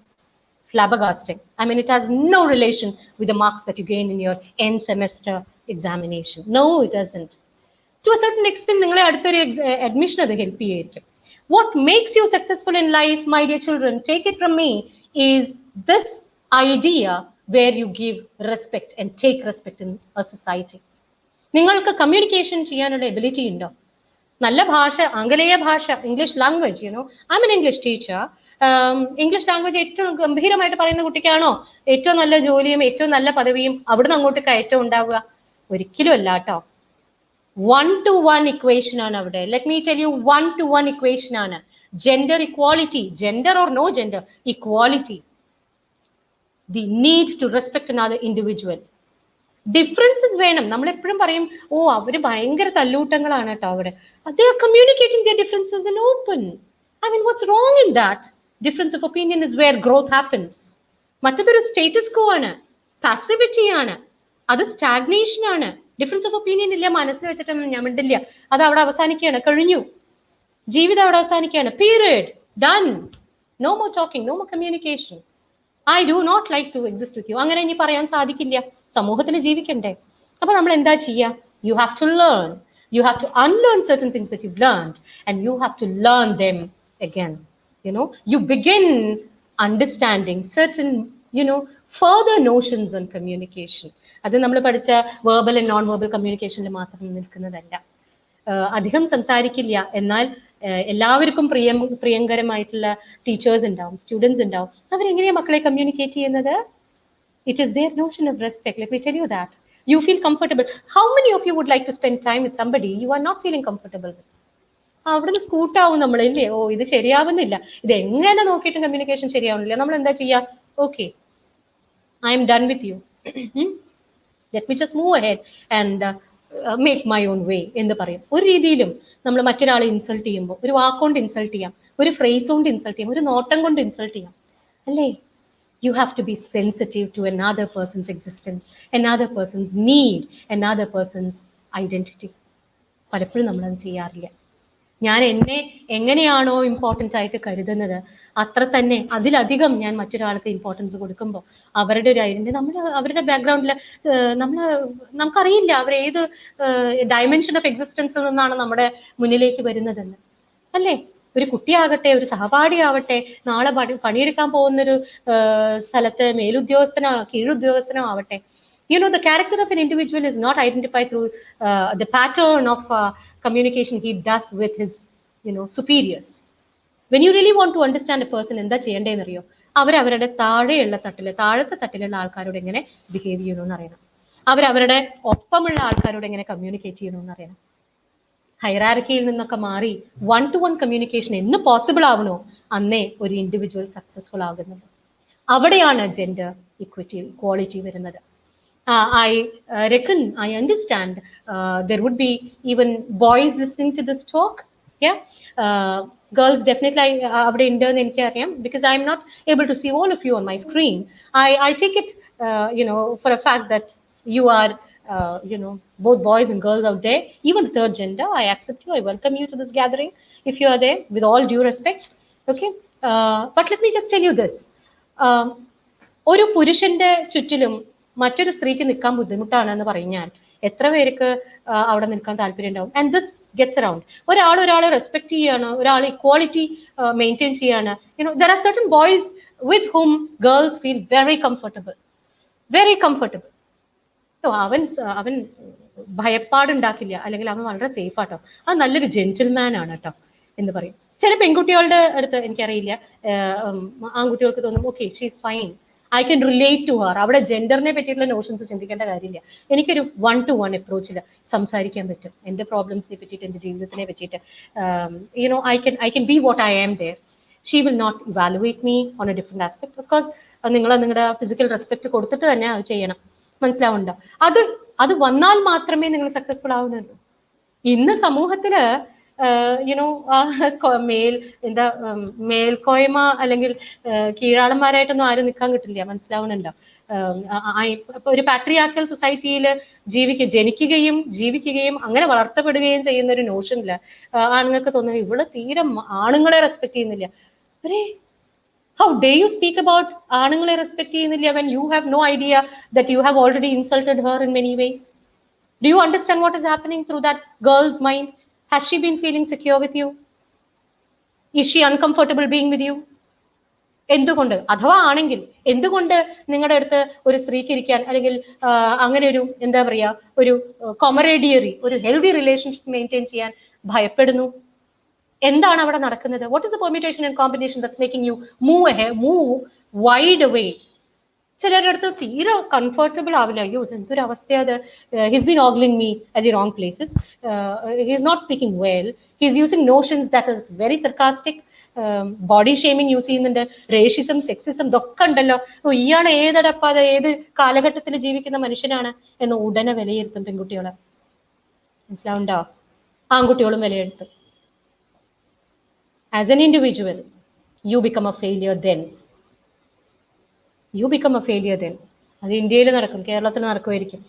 flabbergasting. I mean, it has no relation with the marks that you gain in your end semester examination. No, it doesn't. To a certain extent, നിങ്ങളെ അടുത്തൊരു അഡ്മിഷൻ അത് help ചെയ്യായിരിക്കും. What makes you successful in life, my dear children, take it from me, is this idea where you give respect and take respect in a society. നിങ്ങൾക്ക് communication ചെയ്യാനുള്ള ability ഉണ്ടോ? നല്ല ഭാഷ, ആംഗലേയ ഭാഷ, English language, I M N English teacher. English language ഏറ്റവും ഗംഭീരമായിട്ട് പറയുന്ന കുട്ടിക്കാണോ ഏറ്റവും നല്ല ജോലിയും ഏറ്റവും നല്ല പദവിയും അവിടുന്ന് അങ്ങോട്ട് കയറ്റം ഉണ്ടാവുക? ഒരിക്കലും അല്ല കേട്ടോ. 1-to-1 ഇക്വേഷൻ ആണ് അവിടെ. Let me tell you, 1-to-1 equation ആണ്. Gender equality, gender or no gender equality, the need to respect another individual. Differences വേണം. നമ്മൾ എപ്പോഴും പറയും, ഓ അവര് ഭയങ്കര തല്ലൂട്ടങ്ങളാണ് കേട്ടോ അവിടെ. They are communicating their differences in open. I mean, what's wrong in that? Difference of opinion is where growth happens. മറ്റൊരു status കോ ആണ്, പാസിവിറ്റി ആണ്, അത് സ്റ്റാഗ്നേഷൻ ആണ്. ഡിഫറൻസ് ഓഫ് ഒപ്പീനിയൻ ഇല്ല, മനസ്സിൽ വെച്ചിട്ട് ഞാൻ മിണ്ടില്ല, അത് അവിടെ അവസാനിക്കുകയാണ്, കഴിഞ്ഞു, ജീവിതം അവിടെ അവസാനിക്കുകയാണ്, period, done, no more talking, no more communication, I do not like to exist with you. അങ്ങനെ ഇനി പറയാൻ സാധിക്കില്ല, സമൂഹത്തിൽ ജീവിക്കണ്ടേ. അപ്പൊ നമ്മൾ എന്താ ചെയ്യുക? You have to learn, You have to unlearn certain things that you've learned, and you have to learn them again. You begin understanding certain, further notions on communication. അത് നമ്മൾ പഠിച്ച വേർബൽ ആൻഡ് നോൺ വേർബൽ കമ്മ്യൂണിക്കേഷനിൽ മാത്രം നിൽക്കുന്നതല്ല. അധികം സംസാരിക്കില്ല, എന്നാൽ എല്ലാവർക്കും പ്രിയങ്കരമായിട്ടുള്ള teachers ഉണ്ടാവും, students ഉണ്ടാവും. അവരെങ്ങനെയാണ് മക്കളെ കമ്മ്യൂണിക്കേറ്റ് ചെയ്യുന്നത്? It is their notion of respect. Let me tell you that. You feel comfortable. How many of you would like to spend time with somebody you are not feeling comfortable with? അവിടുന്ന് സ്കൂട്ടാവും നമ്മളില്ലേ, ഓ ഇത് ശരിയാവുന്നില്ല, ഇത് എങ്ങനെ നോക്കിയിട്ടും communication ശരിയാവുന്നില്ല. നമ്മൾ എന്താ ചെയ്യുക? Okay, I M done with you, let me just move ahead and make my own വേ എന്ന് പറയും. ഒരു രീതിയിലും നമ്മൾ മറ്റൊരാളെ ഇൻസൾട്ട് ചെയ്യുമ്പോൾ ഒരു വാക്കുകൊണ്ട് ഇൻസൾട്ട് ചെയ്യാം, ഒരു ഫ്രേസ് കൊണ്ട് ഇൻസൾട്ട് ചെയ്യാം, ഒരു നോട്ടം കൊണ്ട് ഇൻസൾട്ട് ചെയ്യാം, അല്ലേ? You have to be sensitive to another person's existence, another person's need, another person's identity. പലപ്പോഴും നമ്മളത് ചെയ്യാറില്ല. ഞാൻ എന്നെ എങ്ങനെയാണോ ഇമ്പോർട്ടൻ്റ് ആയിട്ട് കരുതുന്നത്, അത്ര തന്നെ അതിലധികം ഞാൻ മറ്റൊരാൾക്ക് ഇമ്പോർട്ടൻസ് കൊടുക്കുമ്പോൾ അവരുടെ ഒരു ഐഡന്റിറ്റി, അവരുടെ ബാക്ക്ഗ്രൗണ്ടിൽ നമുക്കറിയില്ല അവർ ഏത് ഡയമെൻഷൻ ഓഫ് എക്സിസ്റ്റൻസിൽ നിന്നാണ് നമ്മുടെ മുന്നിലേക്ക് വരുന്നതെന്ന്, അല്ലേ? ഒരു കുട്ടിയാകട്ടെ, ഒരു സഹപാഠിയാവട്ടെ, നാളെ പണിയെടുക്കാൻ പോകുന്നൊരു സ്ഥലത്ത് മേലുദ്യോഗസ്ഥനോ കീഴുദ്യോഗസ്ഥനോ ആവട്ടെ, the character of an individual is not identified through the pattern of communication he does with his superiors. When you really want to understand a person, എന്താ ചെയ്യേണ്ടതെന്നറിയോ? അവരവരുടെ താഴത്തെ തട്ടിലുള്ള ആൾക്കാരോട് എങ്ങനെ ബിഹേവ് ചെയ്യണമെന്ന് അറിയണം. അവരവരുടെ ഒപ്പമുള്ള ആൾക്കാരോട് എങ്ങനെ കമ്മ്യൂണിക്കേറ്റ് ചെയ്യണമെന്ന് അറിയണം. ഹൈറാർക്കിയിൽ നിന്നൊക്കെ മാറി 1-to-1 കമ്മ്യൂണിക്കേഷൻ എന്ന് പോസിബിൾ ആവണോ അന്നേ ഒരു ഇൻഡിവിജ്വൽ സക്സസ്ഫുൾ ആകുന്നത്. അവിടെയാണ് ജെൻഡർ ഇക്വാളിറ്റി വരുന്നത്. I reckon, I understand there would be even boys listening to this talk. Yeah, girls definitely avade undu ennu ariyam, because I am not able to see all of you on my screen. I take it for a fact that you are both boys and girls out there, even the third gender. I accept you, I welcome you to this gathering if you are there, with all due respect. Okay, but let me just tell you this. ഒരു പുരുഷന്റെ ചുറ്റിലും മറ്റൊരു സ്ത്രീക്ക് നിൽക്കാൻ ബുദ്ധിമുട്ടാണെന്ന് പറഞ്ഞാൽ എത്ര പേർക്ക് അവിടെ നിൽക്കാൻ താല്പര്യം ഉണ്ടാവും? And this gets around. ഒരാളെ റെസ്പെക്ട് ചെയ്യാണ്, ഒരാൾ ഇക്വാളിറ്റി മെയിൻറ്റെയിൻ ചെയ്യാണ്. There are certain boys with whom girls feel very comfortable. അവൻ ഭയപ്പാടുണ്ടാക്കില്ല, അല്ലെങ്കിൽ അവൻ വളരെ സേഫ് ആട്ടോ, അത് നല്ലൊരു ജെന്റിൽമാൻ ആണ് കേട്ടോ എന്ന് പറയും. ചില പെൺകുട്ടികളുടെ അടുത്ത് എനിക്കറിയില്ല, ആൺകുട്ടികൾക്ക് തോന്നും okay she is fine, I can relate to her. അവിടെ ജെൻഡറിനെ പറ്റിയിട്ടുള്ള നോഷൻസ് ചിന്തിക്കേണ്ട കാര്യമില്ല. എനിക്കൊരു 1-to-1 അപ്രോച്ചിൽ സംസാരിക്കാൻ പറ്റും, എൻ്റെ പ്രോബ്ലംസിനെ പറ്റിയിട്ട്, എൻ്റെ ജീവിതത്തിനെ പറ്റിയിട്ട്. I can be what I am there. She will not evaluate me on a different aspect. Of course നിങ്ങൾ നിങ്ങളുടെ ഫിസിക്കൽ റെസ്പെക്ട് കൊടുത്തിട്ട് തന്നെ അത് ചെയ്യണം. മനസ്സിലാവുന്നുണ്ടോ? അത് വന്നാൽ മാത്രമേ നിങ്ങൾ സക്സസ്ഫുൾ ആവുന്നുള്ളൂ. ഇന്ന് സമൂഹത്തില് മേൽക്കോയ്മ അല്ലെങ്കിൽ കീഴാളന്മാരായിട്ടൊന്നും ആരും നിൽക്കാൻ കിട്ടില്ല. മനസ്സിലാവുന്നുണ്ടോ? ഒരു പാട്രിയാർക്കൽ സൊസൈറ്റിയിൽ ജനിക്കുകയും ജീവിക്കുകയും അങ്ങനെ വളർത്തപ്പെടുകയും ചെയ്യുന്ന ഒരു നോഷനില് ആണുങ്ങൾക്ക് തോന്നുന്നു ഇവിടെ തീരെ ആണുങ്ങളെ റെസ്പെക്ട് ചെയ്യുന്നില്ല. How dare you speak about ആണുങ്ങളെ റെസ്പെക്ട് ചെയ്യുന്നില്ല when you have no idea that you have already insulted her in many ways? Do you understand what is happening through that girl's mind? Has she been feeling secure with you? Is she uncomfortable being with you? എന്തുകൊണ്ട്, അഥവാ ആണെങ്കിൽ എന്തുകൊണ്ട് നിങ്ങളുടെ അടുത്ത് ഒരു സ്ത്രീക്ക് ഇരിക്കാൻ, അല്ലെങ്കിൽ അങ്ങനെ ഒരു എന്താ പറയാ, ഒരു കൊമറേഡിയറി, ഒരു ഹെൽത്തി റിലേഷൻഷിപ്പ് മെയിൻറ്റെയിൻ ചെയ്യാൻ ഭയപ്പെടുന്നു? എന്താണ് അവിടെ നടക്കുന്നത്? What is a permutation and combination that's making you move wide away? ചിലരുടെ അടുത്ത് തീരെ കംഫർട്ടബിൾ ആവില്ല. അയ്യോ എന്തൊരു അവസ്ഥയാ അത്, he's been ogling me at the wrong places, he's not speaking well, he's using notions that is very sarcastic, body shaming use ചെയ്യുന്നുണ്ട്, racism, sexism ഇതൊക്കെ ഉണ്ടല്ലോ. ഇയാൾ ഏതടപ്പാതെ ഏത് കാലഘട്ടത്തിൽ ജീവിക്കുന്ന മനുഷ്യനാണ് എന്ന് ഉടനെ വിലയിരുത്തും പെൺകുട്ടികളെ. മനസ്സിലാവുണ്ടോ? ആൺകുട്ടികളും വിലയിരുത്തും. As an individual, you become a failure then. അത് ഇന്ത്യയിൽ നടക്കും, കേരളത്തിൽ നടക്കുമായിരിക്കും,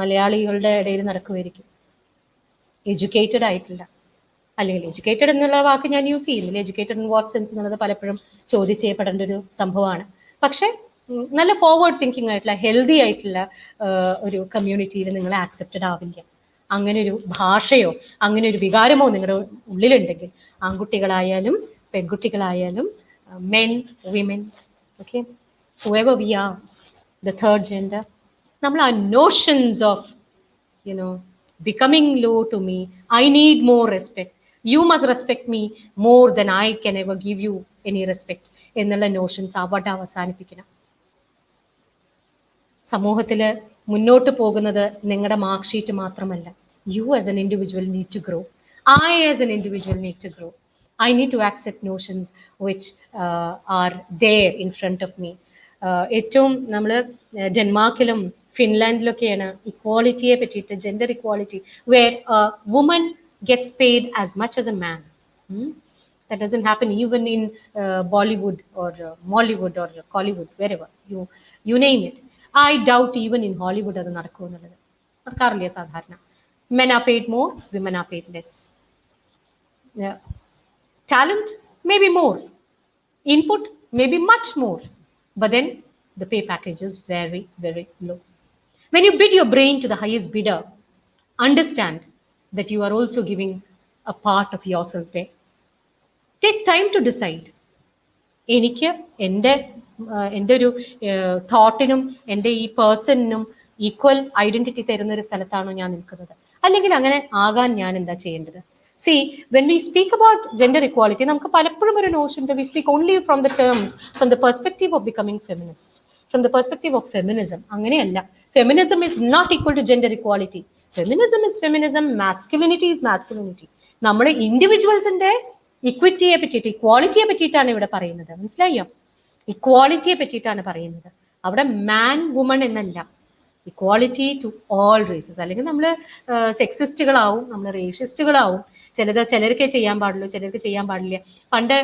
മലയാളികളുടെ ഇടയിൽ നടക്കുമായിരിക്കും. എഡ്യൂക്കേറ്റഡ് ആയിട്ടില്ല, അല്ലെങ്കിൽ എഡ്യൂക്കേറ്റഡ് എന്നുള്ള വാക്ക് ഞാൻ യൂസ് ചെയ്യുന്നില്ല. എഡ്യൂക്കേറ്റഡ് ഇൻ വാട്ട് സെൻസ് എന്നുള്ളത് പലപ്പോഴും ചോദ്യം ചെയ്യപ്പെടേണ്ട ഒരു സംഭവമാണ്. പക്ഷെ നല്ല ഫോർവേഡ് തിങ്കിങ് ആയിട്ടുള്ള, ഹെൽത്തി ആയിട്ടുള്ള ഒരു കമ്മ്യൂണിറ്റിയിൽ നിങ്ങൾ ആക്സെപ്റ്റഡ് ആവില്ല. അങ്ങനെ ഒരു ഭാഷയോ അങ്ങനെ ഒരു വികാരമോ നിങ്ങളുടെ ഉള്ളിലുണ്ടെങ്കിൽ, ആൺകുട്ടികളായാലും പെൺകുട്ടികളായാലും, men, women, okay, whoever we are, the third gender, നമ്മൾ ആ notions of, becoming low to me, I need more respect, you must respect me more than I can ever give you any respect എന്നുള്ള notions അവിടെ അവസാനിപ്പിക്കണം. സമൂഹത്തിൽ മുന്നോട്ട് പോകുന്നത് നിങ്ങളുടെ mark sheet മാത്രമല്ല. You as an individual need to grow. I as an individual need to grow. I need to accept notions which are there in front of me. ഏറ്റവും നമ്മൾ ഡെൻമാർക്കിലും ഫിൻലാൻഡിലൊക്കെയാണ് ഇക്വാളിറ്റിയെ പറ്റിയിട്ട്, gender equality, where woman gets paid as much as a man. That doesn't happen even in Bollywood or Mollywood or Collywood, wherever you name it. I doubt even in Hollywood അത് നടക്കുമെന്നുള്ളത്. നടക്കാറില്ല സാധാരണ. Men are paid more, women are paid less. Talent maybe more, input maybe much more, but then the pay package is very, very low. When you bid your brain to the highest bidder, understand that you are also giving a part of yourself there. Take time to decide. എനിക്ക് എൻ്റെ ഒരു തോട്ടിനും എൻ്റെ ഈ പേഴ്സണിനും equal identity തരുന്ന ഒരു സ്ഥലത്താണോ ഞാൻ നിൽക്കുന്നത്, അല്ലെങ്കിൽ അങ്ങനെ ആകാൻ ഞാൻ എന്താ ചെയ്യേണ്ടത്? See, when we speak about gender equality, നമുക്ക് പലപ്പോഴും ഒരു നോഷൻ ഉണ്ട്, we speak only from the terms, from the perspective of becoming feminists, from the perspective of feminism. അങ്ങനെയല്ല. Feminism is not equal to gender equality. Feminism is feminism, masculinity is masculinity. നമ്മൾ ഇൻഡിവിജ്വൽസിന്റെ ഇക്വിറ്റിയെ പറ്റിയിട്ട്, ഇക്വാളിറ്റിയെ പറ്റിയിട്ടാണ് ഇവിടെ പറയുന്നത്. മനസ്സിലായോ? ഇക്വാളിറ്റിയെ പറ്റിയിട്ടാണ് പറയുന്നത്. അവിടെ മാൻ വുമൺ എന്നല്ല, ഇക്വാളിറ്റി ടു ഓൾ റേസസ്. അല്ലെങ്കിൽ നമ്മൾ സെക്സിസ്റ്റുകളാവും, നമ്മൾ റേഷ്യസ്റ്റുകളാവും. ചിലർക്ക് ചെയ്യാൻ പാടുള്ളൂ, ചിലർക്ക് ചെയ്യാൻ പാടില്ല. പണ്ട്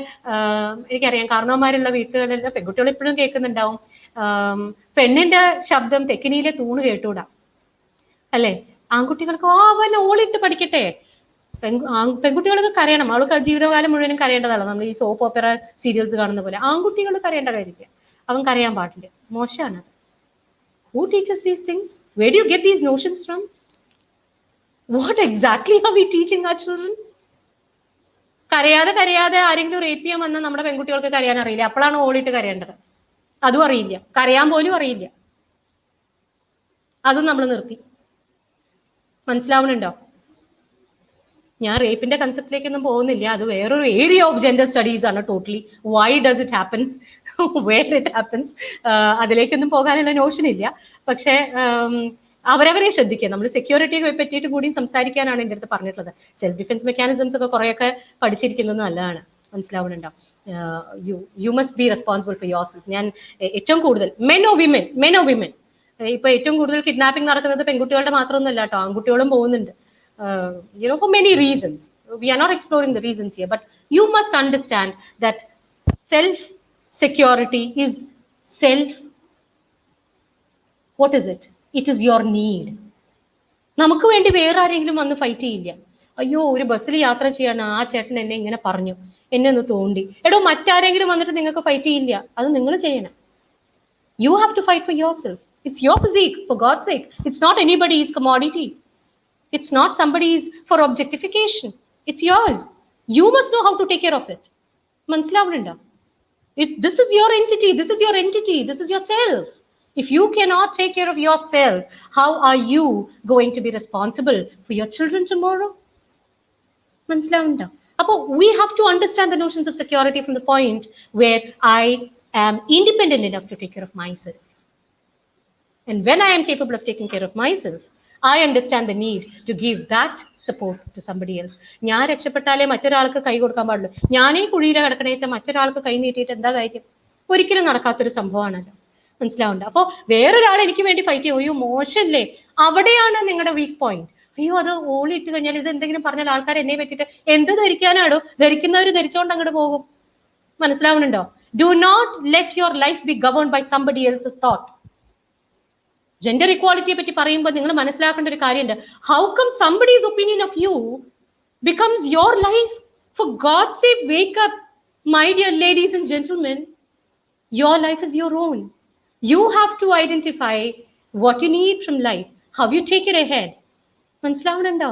എനിക്കറിയാം, കാരണവന്മാരുള്ള വീട്ടുകളിൽ പെൺകുട്ടികൾ ഇപ്പോഴും കേൾക്കുന്നുണ്ടാവും, പെണ്ണിന്റെ ശബ്ദം തെക്കിനിയിലെ തൂണ് കേട്ടൂടാ, അല്ലേ? ആൺകുട്ടികൾക്ക് അവൻ ഓളിട്ട് പഠിക്കട്ടെ. പെൺകുട്ടികൾക്ക് കരയണം, അവൾക്ക് ജീവിതകാലം മുഴുവനും കരയേണ്ടതാണ്. നമ്മൾ ഈ സോപ്പ് ഓപ്പറ സീരിയൽസ് കാണുന്ന പോലെ ആൺകുട്ടികൾ കരയേണ്ട കാര്യമില്ല, അവൻ കരയാൻ പാടില്ല, മോശമാണ്. Who teaches these things? Where do you get these notions from? What exactly are we teaching our children? കരയാതെ ആരെങ്കിലും റേപ്പ് ചെയ്യാൻ വന്നാൽ നമ്മുടെ പെൺകുട്ടികൾക്ക് കരയാൻ അറിയില്ല, അപ്പോഴാണ് ഓളിട്ട് കരയേണ്ടത്. അതും അറിയില്ല, കരയാൻ പോലും അറിയില്ല. അതും നമ്മൾ നിർത്തി. മനസ്സിലാവുന്നുണ്ടോ? ഞാൻ റേപ്പിന്റെ കൺസെപ്റ്റിലേക്കൊന്നും പോകുന്നില്ല, അത് വേറൊരു ഏരിയ ഓഫ് ജെൻഡർ സ്റ്റഡീസ് ആണ് totally. Why does it happen, where it happens, അതിലേക്കൊന്നും പോകാനുള്ള നോഷൻ ഇല്ല. പക്ഷെ അവരവരെ ശ്രദ്ധിക്കുക. നമ്മൾ സെക്യൂരിറ്റിയെ പറ്റിയിട്ട് കൂടി സംസാരിക്കാനാണ് എൻ്റെ അടുത്ത് പറഞ്ഞിട്ടുള്ളത്. സെൽഫ് ഡിഫെൻസ് മെക്കാനിസംസ് ഒക്കെ കുറേയൊക്കെ പഠിച്ചിരിക്കുന്നത് നല്ലതാണ്. മനസ്സിലാവുന്നുണ്ടോ? You must be responsible for your self. ഞാൻ ഏറ്റവും കൂടുതൽ മെൻ ഓർ വിമൻ ഇപ്പൊ ഏറ്റവും കൂടുതൽ കിഡ്നാപ്പിംഗ് നടക്കുന്നത് പെൺകുട്ടികളുടെ മാത്രമൊന്നുമല്ല കേട്ടോ, ആൺകുട്ടികളും പോകുന്നുണ്ട്. For many reasons. We are not exploring the reasons here, but you must understand that self-security is what is it? It is your need. നമുക്ക് വേണ്ടി വേറെ ആരെങ്കിലും വന്ന് ഫൈറ്റ് ചെയ്യില്ല. അയ്യോ, ഒരു ബസ്സിൽ യാത്ര ചെയ്യാണ്, ആ ചേട്ടൻ എന്നെ ഇങ്ങനെ പറഞ്ഞു, എന്നെ ഒന്ന് തോണ്ടി. എടോ, മറ്റാരെങ്കിലും വന്നിട്ട് നിങ്ങൾക്ക് ഫൈറ്റ് ചെയ്യില്ല, അത് നിങ്ങൾ ചെയ്യണം. You have to fight for yourself. It's your physique, for God's sake. It's not anybody's commodity. It's not somebody's for objectification. It's yours. You must know how to take care of it. മനസ്സിലാവുന്നുണ്ടോ? This is your entity. This is your entity. This is yourself. If you cannot take care of yourself, how are you going to be responsible for your children tomorrow? മനസ്സിലാവുന്നുണ്ടോ? അപ്പോൾ we have to understand the notions of security from the point where I am independent enough to take care of myself. And when I am capable of taking care of myself, I understand the need to give that support to somebody else. ഞാൻ രക്ഷപ്പെട്ടാലേ മറ്റൊരാൾക്ക് കൈ കൊടുക്കാൻ പാടുള്ളൂ. ഞാനേ കുഴിയില കിടക്കണേ വെച്ചാൽ മറ്റൊരാൾക്ക് കൈ നീട്ടിയിട്ട് എന്താ കാര്യം? ഒരിക്കലും നടക്കാത്തൊരു സംഭവമാണല്ലോ. മനസ്സിലാവുന്നുണ്ട്? അപ്പോൾ വേറൊരാൾ എനിക്ക് വേണ്ടി ഫൈറ്റ് ചെയ്യും, അയ്യോ മോശമല്ലേ, അവിടെയാണ് നിങ്ങളുടെ വീക്ക് പോയിന്റ്. അയ്യോ, അത് ഓളി ഇട്ട് കഴിഞ്ഞാൽ, ഇത് എന്തെങ്കിലും പറഞ്ഞാൽ ആൾക്കാർ എന്നെ പറ്റിയിട്ട് എന്ത് ധരിക്കാനാടോ, ധരിക്കുന്നവർ ധരിച്ചോണ്ട് അങ്ങോട്ട് പോകും. മനസ്സിലാവുന്നുണ്ടോ? Do not let your life be governed by somebody else's thought. Gender ഇക്വാളിറ്റിയെ പറ്റി പറയുമ്പോൾ നിങ്ങൾ മനസ്സിലാക്കേണ്ട ഒരു കാര്യമുണ്ട്. How come somebody's opinion of you becomes your life? For God's sake, wake up my dear ladies and gentlemen. Your life is your own. You have to identify what you need from life, how you take it ahead. മനസ്സിലാവണുണ്ടോ?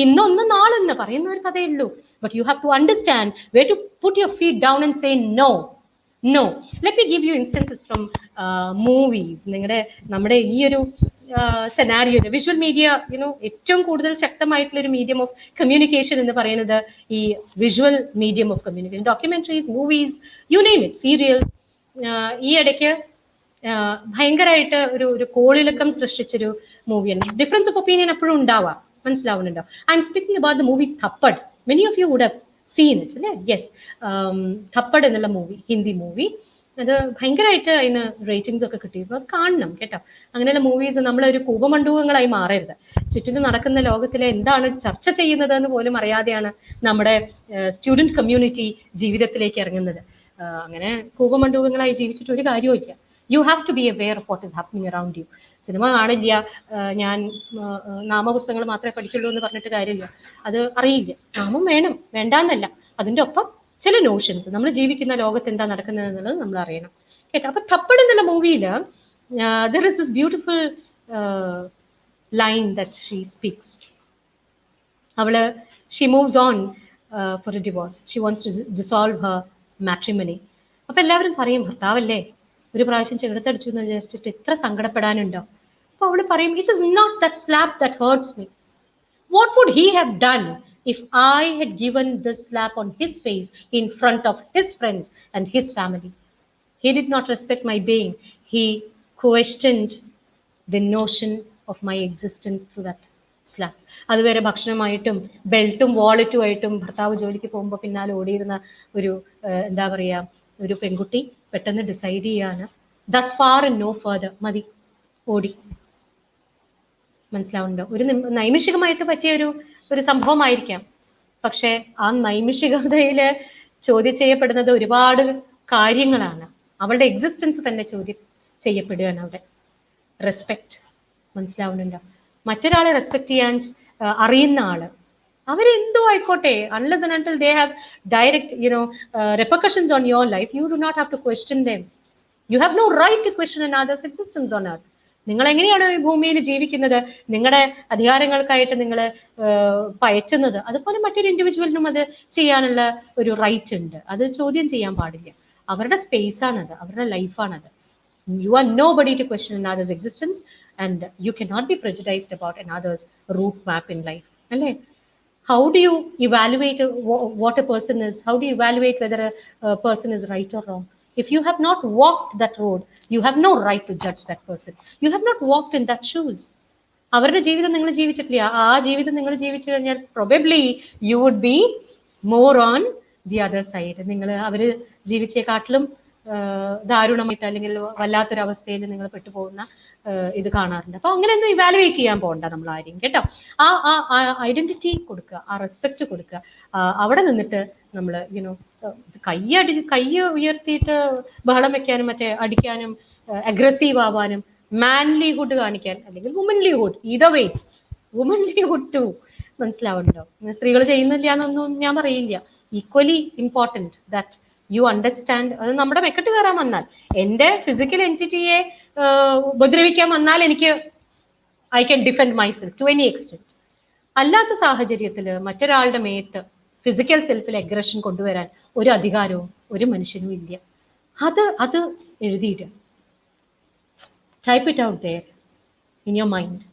ഇന്നൊന്ന് നാളെന്ന് പറയുന്ന ഒരു കഥയേ ഉള്ളൂ. But you have to understand where to put your feet down and say no. No. Let me give you instances from movies. നമ്മുടെ ഈ ഒരു സെനാരിയോ, വിഷ്വൽ മീഡിയ ഏറ്റവും കൂടുതൽ ശക്തമായിട്ടുള്ള ഒരു മീഡിയം ഓഫ് കമ്മ്യൂണിക്കേഷൻ എന്ന് പറയുന്നത് ഈ visual medium of communication. Documentaries, movies, you name it, serials. ഈ ഇടയ്ക്ക് ഭയങ്കരമായിട്ട് ഒരു കോളിളക്കം സൃഷ്ടിച്ചൊരു മൂവിയാണ്. ഡിഫറൻസ് ഓഫ് ഒപ്പീനിയൻ എപ്പോഴും ഉണ്ടാവാം, മനസ്സിലാവുന്നുണ്ടോ? I am speaking about the movie Thappad. Many of you would have seen it അല്ലേ? യെസ്, തപ്പഡ് എന്നുള്ള മൂവി, ഹിന്ദി മൂവി. അത് ഭയങ്കരമായിട്ട് അതിന് റേറ്റിംഗ്സ് ഒക്കെ കിട്ടിയിരുന്നു. അത് കാണണം കേട്ടോ. അങ്ങനെയുള്ള മൂവീസ് നമ്മളൊരു കൂപമണ്ഡൂകങ്ങളായി മാറരുത്. ചുറ്റിനും നടക്കുന്ന ലോകത്തിലെ എന്താണ് ചർച്ച ചെയ്യുന്നത് എന്ന് പോലും അറിയാതെയാണ് നമ്മുടെ സ്റ്റുഡൻറ് കമ്മ്യൂണിറ്റി ജീവിതത്തിലേക്ക് ഇറങ്ങുന്നത്. അങ്ങനെ കൂപമണ്ഡൂകങ്ങളായി ജീവിച്ചിട്ട് ഒരു കാര്യവും. You have to be aware of what is happening around you. Cinema കാണില്ല, ഞാൻ നാമപുസ്തകങ്ങൾ മാത്രമേ പഠിക്കുള്ളൂ എന്ന് പറഞ്ഞിട്ട് കാര്യമില്ല. അത് അറിയില്ല. നാമം വേണം, വേണ്ടാന്നല്ല. അതിൻ്റെ ഒപ്പം ചില നോഷൻസ്, നമ്മൾ ജീവിക്കുന്ന ലോകത്ത് എന്താ നടക്കുന്നത് എന്നുള്ളത് നമ്മൾ അറിയണം കേട്ടോ. അപ്പൊ തപ്പഡ് എന്നുള്ള മൂവിയിൽ there is this beautiful line that she speaks. അവള് she moves on for a divorce. She wants to dissolve her matrimony. അപ്പൊ എല്ലാവരും പറയും, ഭർത്താവല്ലേ, ഒരു പ്രാവശ്യം ചെകിടത്തടിച്ചു എന്ന് വിചാരിച്ചിട്ട് എത്ര സങ്കടപ്പെടാനുണ്ടോ? അപ്പൊ അവള് പറയും, it is not that slap that hurts me. What would he have done if I had given this slap on his face in front of his friends and his family? He did not respect my being. He questioned the notion of my existence through that slap. അതുവരെ ഭക്ഷണമായിട്ടും ബെൽറ്റും വാളറ്റുമായിട്ടും ഭർത്താവ് ജോലിക്ക് പോകുമ്പോൾ പിന്നാലെ ഓടിയിരുന്ന ഒരു എന്താ പറയുക, ഒരു പെൺകുട്ടി പെട്ടെന്ന് ഡിസൈഡ് ചെയ്യാണ്, thus far and no further, മതി, ഓടി. മനസ്സിലാവുന്നുണ്ടോ? ഒരു നൈമിഷികമായിട്ട് പറ്റിയ ഒരു സംഭവമായിരിക്കാം. പക്ഷെ ആ നൈമിഷികതയില് ചോദ്യം ചെയ്യപ്പെടുന്നത് ഒരുപാട് കാര്യങ്ങളാണ്. അവളുടെ എക്സിസ്റ്റൻസ് തന്നെ ചോദ്യം ചെയ്യപ്പെടുകയാണ് അവിടെ. റെസ്പെക്ട്, മനസ്സിലാവുന്നുണ്ടോ? മറ്റൊരാളെ റെസ്പെക്ട് ചെയ്യാൻ അറിയുന്ന ആള്, അവരെന്തോ ആയിക്കോട്ടെ, unless and until they have direct repercussions on your life, you do not have to question them. You have no right to question another's existence on earth. നിങ്ങൾ എങ്ങനെയാണോ ഈ ഭൂമിയിൽ ജീവിക്കുന്നത്, നിങ്ങളുടെ അധികാരങ്ങൾക്കായിട്ട് നിങ്ങൾ പയറ്റുന്നത്, അതുപോലെ മറ്റൊരു ഇൻഡിവിജ്വലിനും അത് ചെയ്യാനുള്ള ഒരു റൈറ്റ് ഉണ്ട്. അത് ചോദ്യം ചെയ്യാൻ പാടില്ല. അവരുടെ സ്പേസ് ആണത്, അവരുടെ ലൈഫാണത്. You are nobody to question another's existence, and you cannot be prejudiced about another's route map in life. അല്ലേ? How do you evaluate what a person is? How do you evaluate whether a person is right or wrong? If you have not walked that road, you have no right to judge that person. You have not walked in that shoes. അവരുടെ ജീവിതം നിങ്ങൾ ജീവിച്ചിട്ടില്ല. ആ ജീവിതം നിങ്ങൾ ജീവിച്ചു കഴിഞ്ഞാൽ probably you would be more on the other side. നിങ്ങൾ അവര് ജീവിച്ചേക്കാട്ടിലും ദാരുണമായിട്ട് അല്ലെങ്കിൽ വല്ലാത്തൊരവസ്ഥയിൽ നിങ്ങൾ പെട്ടുപോകുന്ന ഇത് കാണാറുണ്ട്. അപ്പൊ അങ്ങനെ ഒന്നും ഇവാലുവേറ്റ് ചെയ്യാൻ പോകണ്ട നമ്മൾ ആരെയും കേട്ടോ. ആ ഐഡന്റിറ്റി കൊടുക്കുക, ആ റെസ്പെക്ട് കൊടുക്കുക. അവിടെ നിന്നിട്ട് നമ്മൾ കൈ ഉയർത്തിയിട്ട് ബഹളം വെക്കാനും മറ്റേ അടിക്കാനും അഗ്രസീവ് ആവാനും മാൻലിഹുഡ് കാണിക്കാൻ അല്ലെങ്കിൽ വുമൻലിഹുഡ്, ഈതർ വേസ് വുമൻലിഹുഡ് ടു, മനസ്സിലാവുന്നുണ്ടോ? സ്ത്രീകൾ ചെയ്യുന്നില്ല എന്നൊന്നും ഞാൻ പറയില്ല. Equally important that you understand. അത് നമ്മുടെ മെക്കെട്ട് കയറാൻ വന്നാൽ, എൻ്റെ ഫിസിക്കൽ എൻറ്റിറ്റിയെ ഉപദ്രവിക്കാൻ വന്നാൽ എനിക്ക് I can defend myself to any extent. അല്ലാത്ത സാഹചര്യത്തിൽ മറ്റൊരാളുടെ മേത്ത് ഫിസിക്കൽ സെൽഫിൽ അഗ്രഷൻ കൊണ്ടുവരാൻ ഒരു അധികാരവും ഒരു മനുഷ്യനും ഇല്ല. അത് എഴുതിയിട്ട് type it out there in your mind,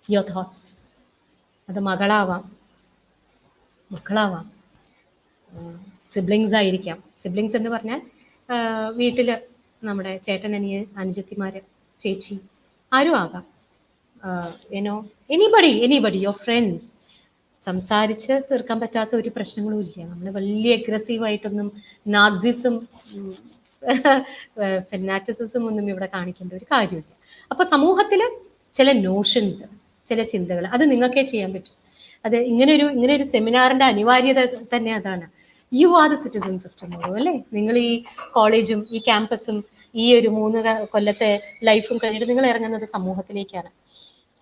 your thoughts. അത് മകളാവാം, മക്കളാവാം, സിബ്ലിങ്സ് ആയിരിക്കാം. സിബ്ലിങ്സ് എന്ന് പറഞ്ഞാൽ വീട്ടിൽ നമ്മുടെ ചേട്ടൻ, അനുജത്തിമാര്, ചേച്ചി, ആരും ആകാം. Anybody your friends. സംസാരിച്ച് തീർക്കാൻ പറ്റാത്ത ഒരു പ്രശ്നങ്ങളും ഇല്ല. നമ്മൾ വലിയ അഗ്രസീവായിട്ടൊന്നും നാസിസം ഫെനാറ്റിസിസം ഒന്നും ഇവിടെ കാണിക്കേണ്ട ഒരു കാര്യമില്ല. അപ്പൊ സമൂഹത്തില് ചില നോഷൻസ്, ചില ചിന്തകൾ, അത് നിങ്ങൾക്കേ ചെയ്യാൻ പറ്റും. അത് ഇങ്ങനെയൊരു സെമിനാറിന്റെ അനിവാര്യത തന്നെ അതാണ്. You are the citizens of tomorrow അല്ലേ? നിങ്ങൾ ഈ കോളേജും ഈ ക്യാമ്പസും ഈ ഒരു 3 കൊല്ലത്തെ ലൈഫും കഴിഞ്ഞിട്ട് നിങ്ങൾ ഇറങ്ങുന്നത് സമൂഹത്തിലേക്കാണ്.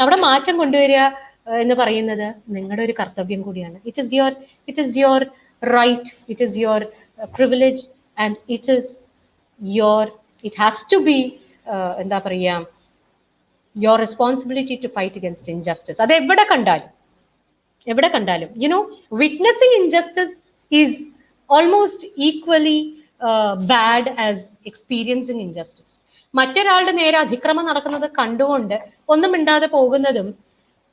അവിടെ മാറ്റം കൊണ്ടുവരിക എന്ന് പറയുന്നത് നിങ്ങളുടെ ഒരു കർത്തവ്യം കൂടിയാണ്. It is your right, it is your privilege, and it has to be എന്താ പറയുക, your responsibility to fight against injustice. അത് എവിടെ കണ്ടാലും, witnessing injustice is almost equally bad as experiencing injustice. മറ്റൊരാളുടെ നേരെ അതിക്രമം നടക്കുന്നത് കണ്ടുകൊണ്ട് ഒന്നും മിണ്ടാതെ പോകുന്നതും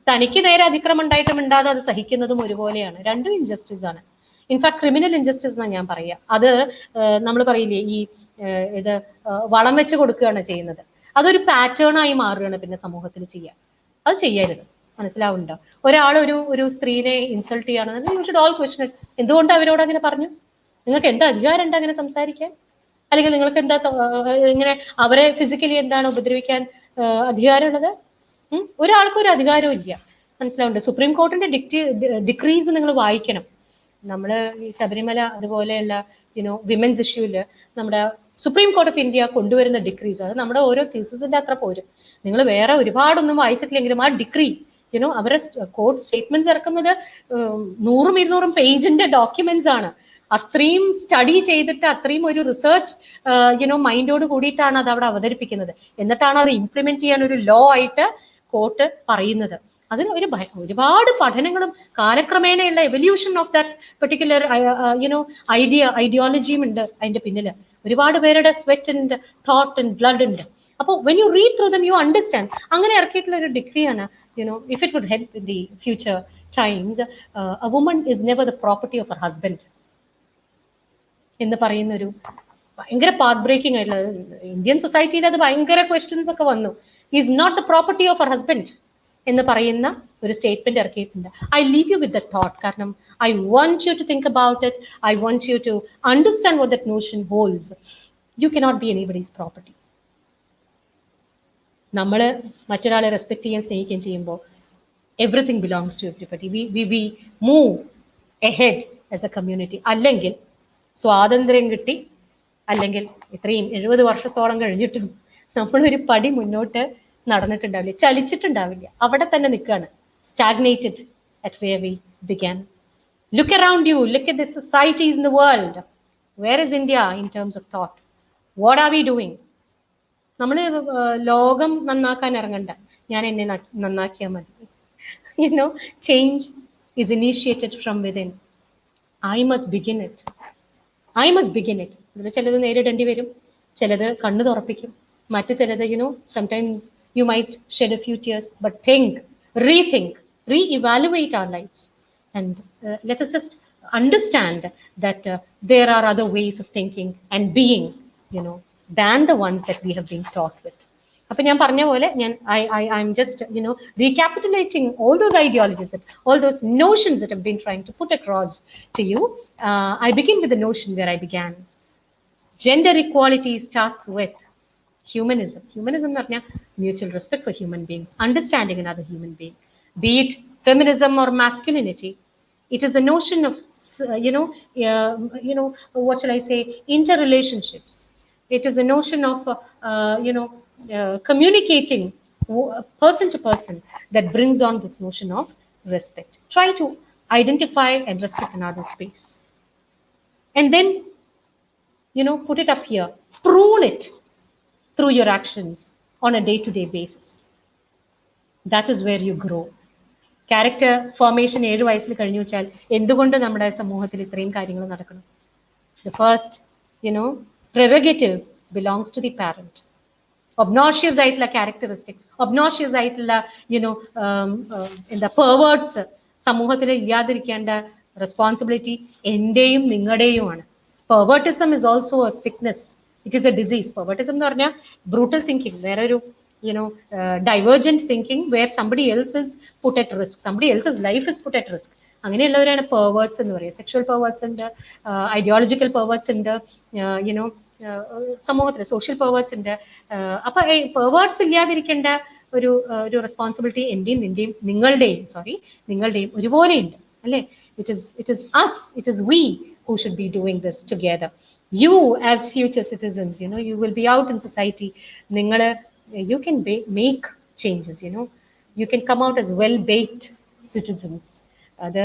തനിക്ക് നേരെ അതിക്രമം ഉണ്ടായിട്ട് മിണ്ടാതെ അത് സഹിക്കുന്നതും ഒരുപോലെയാണ്. രണ്ടും ഇൻജസ്റ്റിസ് ആണ്. ഇൻഫാക്ട് ക്രിമിനൽ ഇൻജസ്റ്റിസ് എന്നാണ് ഞാൻ പറയുക. അത് നമ്മൾ പറയില്ലേ, ഈ ഇത് വളം വെച്ച് കൊടുക്കുകയാണ് ചെയ്യുന്നത്. അതൊരു പാറ്റേൺ ആയി മാറുകയാണ് പിന്നെ സമൂഹത്തിൽ ചെയ്യുക. അത് ചെയ്യരുത്. മനസ്സിലാവുന്നുണ്ടോ? ഒരാൾ ഒരു സ്ത്രീനെ ഇൻസൾട്ട് ചെയ്യുകയാണെന്ന് യു ഷുഡ് ഓൾ ക്വസ്റ്റ്യൻ എന്തുകൊണ്ട് അവരോട് അങ്ങനെ പറഞ്ഞു? നിങ്ങൾക്ക് എന്താ അധികാരം ഉണ്ട് അങ്ങനെ സംസാരിക്കാൻ? അല്ലെങ്കിൽ നിങ്ങൾക്ക് എന്താ ഇങ്ങനെ അവരെ ഫിസിക്കലി എന്താണ് ഉപദ്രവിക്കാൻ അധികാരമുള്ളത്? ഒരാൾക്കും ഒരു അധികാരവും ഇല്ല. മനസ്സിലാവുന്നുണ്ട്? സുപ്രീം കോർട്ടിന്റെ ഡിക്രീസ് നിങ്ങൾ വായിക്കണം. നമ്മൾ ഈ ശബരിമല അതുപോലെയുള്ള വിമൻസ് ഇഷ്യൂല് നമ്മുടെ സുപ്രീം കോർട്ട് ഓഫ് ഇന്ത്യ കൊണ്ടുവരുന്ന ഡിക്രീസ്, അത് നമ്മുടെ ഓരോ തീസിന്റെ അത്ര പോരും. നിങ്ങൾ വേറെ ഒരുപാടൊന്നും വായിച്ചിട്ടില്ലെങ്കിലും ആ ഡിക്രി അവരെ കോർട്ട് സ്റ്റേറ്റ്മെന്റ്സ് ഇറക്കുന്നത് 100-200 പേജിന്റെ ഡോക്യുമെന്റ്സ് ആണ്. അത്രയും സ്റ്റഡി ചെയ്തിട്ട് അത്രയും ഒരു റിസർച്ച് മൈൻഡോട് കൂടിയിട്ടാണ് അത് അവിടെ അവതരിപ്പിക്കുന്നത്. എന്നിട്ടാണ് അത് ഇംപ്ലിമെന്റ് ചെയ്യാൻ ഒരു ലോ ആയിട്ട് കോർട്ട് പറയുന്നത്. അതിന് ഒരുപാട് പഠനങ്ങളും കാലക്രമേണയുള്ള എവല്യൂഷൻ ഓഫ് ദാറ്റ് പെർട്ടിക്കുലർ ഐഡിയോളജിയും ഉണ്ട് അതിന്റെ പിന്നില്. ഒരുപാട് പേരുടെ sweat and thought and blood ഉണ്ട്. അപ്പോൾ when you read through them you understand. അങ്ങനെ ഇറക്കിയിട്ടുള്ള ഒരു ഡിഗ്രിയാണ് if it would help in the future times, a woman is never the property of her husband എന്ന് പറയുന്ന ഒരു ഭയങ്കര പാത്ത് ബ്രേക്കിംഗ് ആയിട്ടുള്ള ഇന്ത്യൻ സൊസൈറ്റിയിൽ അത് ഭയങ്കര ക്വസ്റ്റ്യൻസ് ഒക്കെ വന്നു. Is not the property of her husband എന്ന് പറയുന്ന ഒരു സ്റ്റേറ്റ്മെന്റ് ഇറക്കിയിട്ടുണ്ട്. I leave you with the thought. കാരണം I want you to think about it. I want you to understand what that notion holds. You cannot be anybody's property. നമ്മൾ മറ്റൊരാളെ respect ചെയ്യാൻ സ്നേഹിക്കുകയും ചെയ്യുമ്പോൾ everything belongs to everybody. We move ahead as a community. അല്ലെങ്കിൽ സ്വാതന്ത്ര്യം കിട്ടി, അല്ലെങ്കിൽ ഇത്രയും 70 വർഷത്തോളം കഴിഞ്ഞിട്ടും നമ്മളൊരു പടി മുന്നോട്ട് നടന്നിട്ടുണ്ടാവില്ല, ചലിച്ചിട്ടുണ്ടാവില്ല. അവിടെ തന്നെ നിൽക്കുകയാണ്, stagnated at where we began. Look around you, look at the societies in the world. Where is India in terms of thought? What are we doing? നമ്മൾ ലോകം നന്നാക്കാൻ ഇറങ്ങണ്ട, ഞാൻ എന്നെ നന്നാക്കിയാൽ മതി. Change is initiated from within. I must begin it. ഇതിൽ ചിലത് നേരിടേണ്ടി വരും, ചിലത് കണ്ണു തുറപ്പിക്കും, മറ്റു ചിലത് sometimes you might shed a few tears, but rethink, re-evaluate our lives, and let us just understand that there are other ways of thinking and being than the ones that we have been taught with. അപ്പൊ ഞാൻ പറഞ്ഞ പോലെ I'm just recapitulating all those ideologies, all those notions that have been trying to put across to you. I begin with the notion where I began. Gender equality starts with humanism. Humanism എന്ന് പറഞ്ഞാൽ mutual respect for human beings, understanding another human being, be it feminism or masculinity. It is the notion of what shall I say, interrelationships. It is a notion of communicating person to person that brings on this notion of respect. Try to identify and respect another space, and then put it up here, prune it through your actions on a day-to-day basis. That is where you grow. Character formation 7 വയസ്സിൽ കഴിഞ്ഞു വെച്ചാൽ എന്തുകൊണ്ട് നമ്മുടെ സമൂഹത്തിൽ ഇത്രയും കാര്യങ്ങൾ നടക്കണം? The first prerogative belongs to the parent. Obnoxious ആയിട്ടുള്ള ക്യാരക്ടറിസ്റ്റിക്സ്, obnoxious ആയിട്ടുള്ള പെർവേർട്സ് സമൂഹത്തിൽ ഇല്ലാതിരിക്കേണ്ട റെസ്പോൺസിബിലിറ്റി എന്റെയും നിങ്ങളുടെയുമാണ്. Pervertism is also a sickness. It is a disease. Pervertism എന്ന് പറഞ്ഞാൽ brutal thinking, വേറൊരു divergent thinking where somebody else is put at risk, somebody else's life is put at risk. അങ്ങനെയുള്ളവരാണ് perverts എന്ന് പറയുക. Sexual perverts ഉണ്ട്, ideological perverts ഉണ്ട്, സമൂഹത്തിൽ social perverts ഉണ്ട്. അപ്പൊ perverts ഇല്ലാതിരിക്കേണ്ട ഒരു റെസ്പോൺസിബിലിറ്റി എന്റെയും നിങ്ങളുടെയും ഒരുപോലെ ഉണ്ട്, അല്ലേ? It is us, it is we who should be doing this together. You as future citizens, you will be out in society. You can make changes, you can come out as well-baked citizens. അത്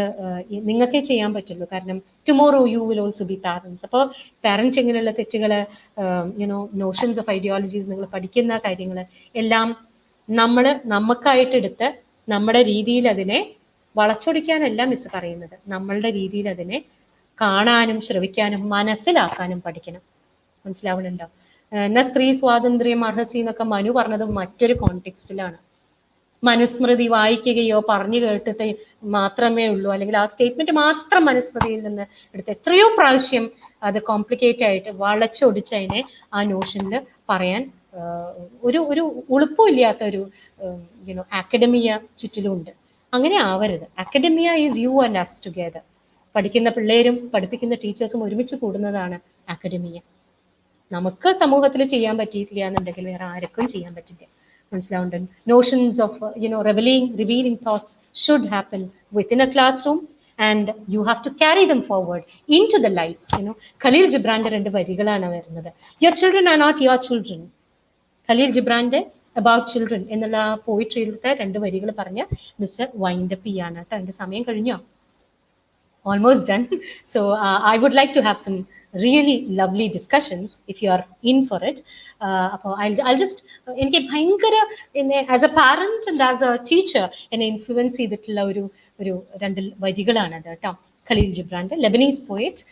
നിങ്ങൾക്കേ ചെയ്യാൻ പറ്റുള്ളൂ. കാരണം tomorrow you will also be parents. അപ്പോൾ parents എങ്ങനെയുള്ള തെറ്റുകൾ, notions of ideologies, നിങ്ങൾ പഠിക്കുന്ന കാര്യങ്ങൾ എല്ലാം നമുക്കായിട്ട് എടുത്ത് നമ്മുടെ രീതിയിൽ അതിനെ വളച്ചൊടിക്കാനല്ല മിസ് പറയുന്നത്. നമ്മളുടെ രീതിയിൽ അതിനെ കാണാനും ശ്രവിക്കാനും മനസ്സിലാക്കാനും പഠിക്കണം. മനസ്സിലാവുന്നുണ്ടോ? എന്നാ സ്ത്രീ സ്വാതന്ത്ര്യം അർഹസി എന്നൊക്കെ മനു പറഞ്ഞത് മറ്റൊരു കോണ്ടെക്സ്റ്റിലാണ്. മനുസ്മൃതി വായിക്കുകയോ പറഞ്ഞു കേട്ടിട്ട് മാത്രമേ ഉള്ളൂ, അല്ലെങ്കിൽ ആ സ്റ്റേറ്റ്മെന്റ് മാത്രം മനുസ്മൃതിയിൽ നിന്ന് എടുത്ത് എത്രയോ പ്രാവശ്യം അത് കോംപ്ലിക്കേറ്റ് ആയിട്ട് വളച്ചൊടിച്ച് അതിനെ ആ നോഷനിൽ പറയാൻ ഒരു ഒരു ഉളുപ്പമില്ലാത്ത ഒരു അക്കാഡമിയ ചുറ്റിലുമുണ്ട്. അങ്ങനെ ആവരുത്. Academia is you and us together. പഠിക്കുന്ന പിള്ളേരും പഠിപ്പിക്കുന്ന ടീച്ചേഴ്സും ഒരുമിച്ച് കൂടുന്നതാണ് അക്കാഡമിയ. നമുക്ക് സമൂഹത്തിൽ ചെയ്യാൻ പറ്റിയിട്ടില്ല എന്നുണ്ടെങ്കിൽ വേറെ ആർക്കും ചെയ്യാൻ പറ്റില്ല. മനസ്സിലാവുന്നുണ്ട്? Notions of revealing thoughts should happen within A class room and you have to carry them forward into the life. Khalil Gibran's 2 വരികളാണ് വരുന്നത്. Your children are not your children. Khalil Gibran's about children എന്നുള്ള പോയിട്രിയിലത്തെ 2 വരികൾ പറഞ്ഞ് miss wind up ചെയ്യാണ് കേട്ടോ. എൻ്റെ സമയം കഴിഞ്ഞോ? Almost done. So I would like to have some really lovely discussions if you are in for it. I'll just എനിക്ക് ഭയങ്കര as a parent and as a teacher എന്നെ ഇൻഫ്ലുവൻസ് ചെയ്തിട്ടുള്ള ഒരു 2 വരികളാണ് അത് കേട്ടോ. ഖലീൽ ജിബ്രാന്റെ ലെബനീസ് പോയറ്റ്.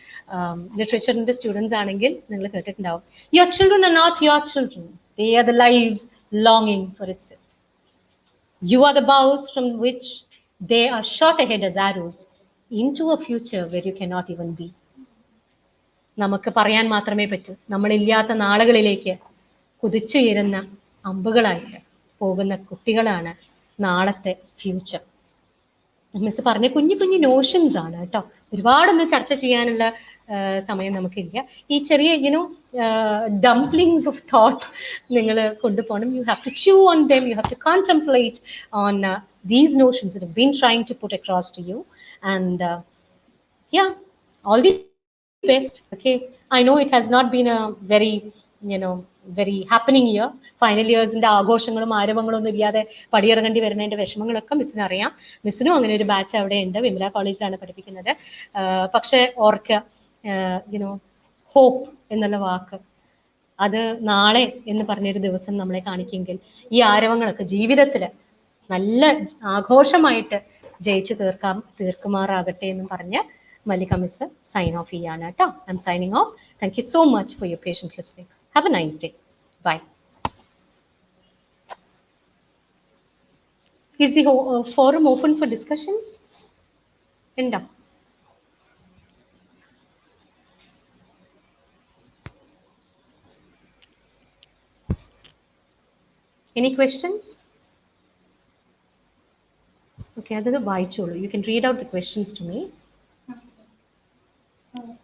ലിറ്ററേച്ചറിന്റെ സ്റ്റുഡൻസ് ആണെങ്കിൽ നിങ്ങൾ കേട്ടിട്ടുണ്ടാവും. Your children are not your children. They are the lives longing for itself. You are the bows from which they are shot ahead as arrows into a future where you cannot even be. നമുക്ക് പറയാൻ മാത്രമേ പറ്റൂ. നമ്മളില്ലാത്ത നാളുകളിലേക്ക് കുതിച്ചുയരുന്ന അമ്പുകളായിട്ട് പോകുന്ന കുട്ടികളാണ് നാളത്തെ future. Miss പറഞ്ഞ കുഞ്ഞു കുഞ്ഞു നോഷൻസ് ആണ് കേട്ടോ. ഒരുപാടൊന്നും ചർച്ച ചെയ്യാനുള്ള സമയം നമുക്കില്ല. ഈ ചെറിയ ഡംപ്ലിങ്സ് ഓഫ് തോട്ട് നിങ്ങൾ കൊണ്ടുപോകണം. You have to chew on them, you have to contemplate on these notions that have been trying to put across to you, and yeah, all the best. Okay, I know it has not been a very happening year. Final ഇയേഴ്സിന്റെ ആഘോഷങ്ങളും ആരവങ്ങളും ഒന്നും ഇല്ലാതെ പടിയിറങ്ങേണ്ടി വരുന്നതിന്റെ വിഷമങ്ങളൊക്കെ മിസ്സിന് അറിയാം. മിസ്സിനും അങ്ങനെ ഒരു ബാച്ച് അവിടെ ഉണ്ട്. വിമല കോളേജിലാണ് പഠിപ്പിക്കുന്നത്. പക്ഷെ ഓർക്കുക, ഹോപ്പ് എന്നുള്ള വാക്ക് അത് നാളെ എന്ന് പറഞ്ഞൊരു ദിവസം നമ്മളെ കാണിക്കുമെങ്കിൽ ഈ ആരവങ്ങളൊക്കെ ജീവിതത്തിൽ നല്ല ആഘോഷമായിട്ട് ജയിച്ചു തീർക്കുമാറാകട്ടെ എന്നും പറഞ്ഞ് മല്ലിക മിസ് സൈൻ ഓഫ് ചെയ്യാണ് കേട്ടോ. I am signing off. Thank you so much for your patient listening. Have a nice day. Bye. Is the forum open for discussions? Enda. Any questions? Okay, adhu vaicholu. You can read out the questions to me.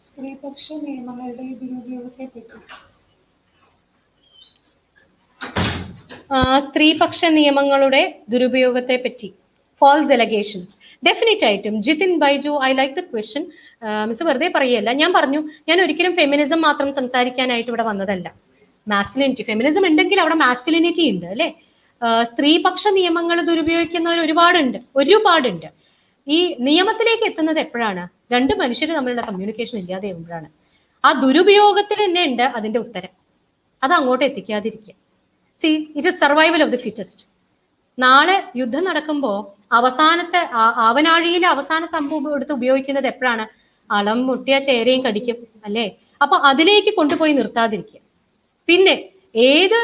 സ്ത്രീപക്ഷ നിയമങ്ങളുടെ ദുരുപയോഗത്തെ പറ്റി. സ്ത്രീപക്ഷ നിയമങ്ങളുടെ ദുരുപയോഗത്തെ പറ്റി, false എലഗേഷൻസ്. Definite ആയിട്ടും Jithin Baiju, I like the question. Miss വെറുതെ പറയല്ല. ഞാൻ പറഞ്ഞു, ഞാൻ ഒരിക്കലും ഫെമിനിസം മാത്രം സംസാരിക്കാനായിട്ട് ഇവിടെ വന്നതല്ല. മാസ്കുലിനിറ്റി, ഫെമിനിസം ഉണ്ടെങ്കിൽ അവിടെ മാസ്കുലിനിറ്റി ഉണ്ട് അല്ലെ. സ്ത്രീപക്ഷ നിയമങ്ങൾ ദുരുപയോഗിക്കുന്നവർ ഒരുപാടുണ്ട്. ഈ നിയമത്തിലേക്ക് എത്തുന്നത് എപ്പോഴാണ്? 2 മനുഷ്യർ തമ്മിലുള്ള കമ്മ്യൂണിക്കേഷൻ ഇല്ലാതെ ആകുമ്പോഴാണ്. ആ ദുരുപയോഗത്തിൽ തന്നെ ഉണ്ട് അതിന്റെ ഉത്തരം. അത് അങ്ങോട്ട് എത്തിക്കാതിരിക്കുക. See, it is survival of the fittest. നാളെ യുദ്ധം നടക്കുമ്പോൾ അവസാനത്തെ ആവനാഴിയിലെ അവസാനത്തെ അമ്പ് എടുത്ത് ഉപയോഗിക്കുന്നത് എപ്പോഴാണ്? അളം മുട്ടിയ ചേരയും കടിക്കും അല്ലേ. അപ്പൊ അതിലേക്ക് കൊണ്ടുപോയി നിർത്താതിരിക്കുക. പിന്നെ ഏത്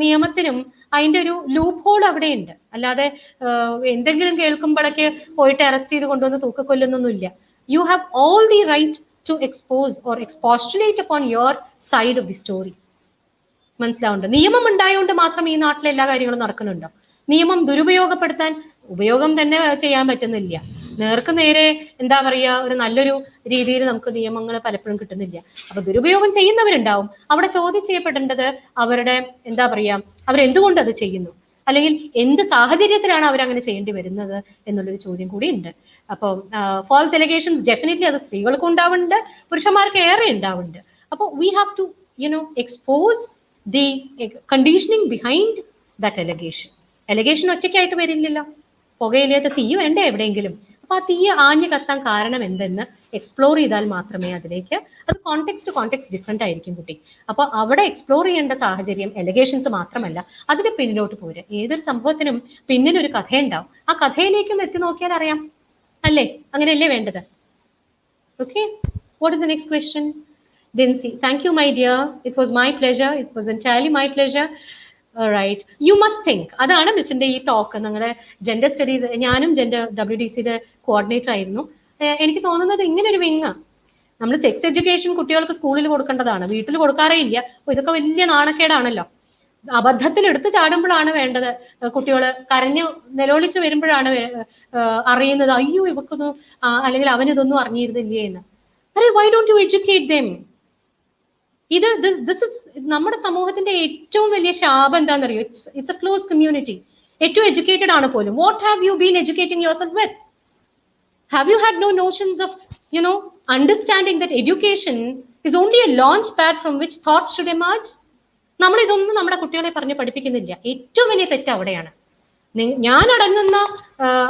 നിയമത്തിനും അതിന്റെ ഒരു ലൂപ്പ് ഹോൾ അവിടെയുണ്ട്. അല്ലാതെ എന്തെങ്കിലും കേൾക്കുമ്പോഴൊക്കെ പോയിട്ട് അറസ്റ്റ് ചെയ്ത് കൊണ്ടുവന്ന് തൂക്കക്കൊല്ലുന്നൊന്നുമില്ല. You have all the right to expose or expostulate upon your side of the story. മനസ്സിലാവുന്നുണ്ട്? നിയമം ഉണ്ടായതുകൊണ്ട് മാത്രം ഈ നാട്ടിലെ എല്ലാ കാര്യങ്ങളും നടക്കുന്നുണ്ടോ? നിയമം ദുരുപയോഗപ്പെടുത്താൻ ഉപയോഗം തന്നെ ചെയ്യാൻ പറ്റുന്നില്ല. നേർക്ക് നേരെ എന്താ പറയുക, ഒരു നല്ലൊരു രീതിയിൽ നമുക്ക് നിയമങ്ങൾ പലപ്പോഴും കിട്ടുന്നില്ല. അപ്പൊ ദുരുപയോഗം ചെയ്യുന്നവരുണ്ടാവും. അവിടെ ചോദ്യം ചെയ്യപ്പെടേണ്ടത് അവരുടെ എന്താ പറയുക, അവരെന്തുകൊണ്ട് അത് ചെയ്യുന്നു, അല്ലെങ്കിൽ എന്ത് സാഹചര്യത്തിലാണ് അവരങ്ങനെ ചെയ്യേണ്ടി വരുന്നത് എന്നുള്ളൊരു ചോദ്യം കൂടി ഉണ്ട്. അപ്പോൾ ഫാൾസ് എലിഗേഷൻസ് ഡെഫിനറ്റ്ലി അത് സ്ത്രീകൾക്കും ഉണ്ടാവുന്നുണ്ട്, പുരുഷന്മാർക്ക് ഏറെ ഉണ്ടാവുന്നുണ്ട്. അപ്പോൾ we have to expose the conditioning behind that allegation. Allegation ഒറ്റയ്ക്കായിട്ട് വരില്ലല്ലോ. പുകയില്ലാത്ത തീ വേണ്ടേ എവിടെയെങ്കിലും. അപ്പൊ ആ തീ ആഞ്ഞു കത്താൻ കാരണം എന്തെന്ന് എക്സ്പ്ലോർ ചെയ്താൽ മാത്രമേ അതിലേക്ക്, അത് കോണ്ടെക്സ്റ്റ് ഡിഫറെന്റ് ആയിരിക്കും കുട്ടി. അപ്പൊ അവിടെ എക്സ്പ്ലോർ ചെയ്യേണ്ട സാഹചര്യം എലിഗേഷൻസ് മാത്രമല്ല, അതിന് പിന്നിലോട്ട് പോരുക. ഏതൊരു സംഭവത്തിനും പിന്നിലൊരു കഥയുണ്ടാവും. ആ കഥയിലേക്കും എത്തി നോക്കിയാൽ അറിയാം, അല്ലേ? അങ്ങനെയല്ലേ വേണ്ടത്? Okay, what is the next question? Dinsi, thank you, my dear. It was my pleasure. It was entirely my pleasure. All right. You must think. അതാണ് മിസ്സിന്റെ ഈ ടോക്ക്. നിങ്ങളുടെ ജെൻഡർ സ്റ്റഡീസ്, ഞാനും ജെൻഡർ WDCയുടെ കോർഡിനേറ്റർ ആയിരുന്നു. എനിക്ക് തോന്നുന്നത് ഇങ്ങനെ ഒരു വിങ്ങ നമ്മൾ സെക്സ് എഡ്യൂക്കേഷൻ കുട്ടികൾക്ക് സ്കൂളിൽ കൊടുക്കേണ്ടതാണ്, വീട്ടിൽ കൊടുക്കാറേ ഇല്ല. ഇതൊക്കെ വലിയ നാണക്കേടാണല്ലോ. അബദ്ധത്തിൽ എടുത്തു ചാടുമ്പോഴാണ് വേണ്ടത്. കുട്ടികൾ കരഞ്ഞു നിലവിളിച്ച് വരുമ്പോഴാണ് അറിയുന്നത്, അയ്യോ ഇവക്കൊന്നും അല്ലെങ്കിൽ അവനിതൊന്നും അറിഞ്ഞിരുന്നില്ലേ എന്ന്. അരെ, why don't you educate them? This is നമ്മുടെ സമൂഹത്തിന്റെ ഏറ്റവും വലിയ ശാപം എന്താണെന്നറിയോ? It's a close community. ഏറ്റവും എഡ്യൂക്കേറ്റഡ് ആണ് പോലും. What have you been educating yourself with? Have you had no notions of understanding that education is only a launch pad from which thoughts should emerge? നമ്മൾ ഇതൊന്നും നമ്മുടെ കുട്ടികളെ പറഞ്ഞ് പഠിപ്പിക്കുന്നില്ല. ഏറ്റവും വലിയ തെറ്റ് അവിടെയാണ്. ഞാൻ അടങ്ങുന്ന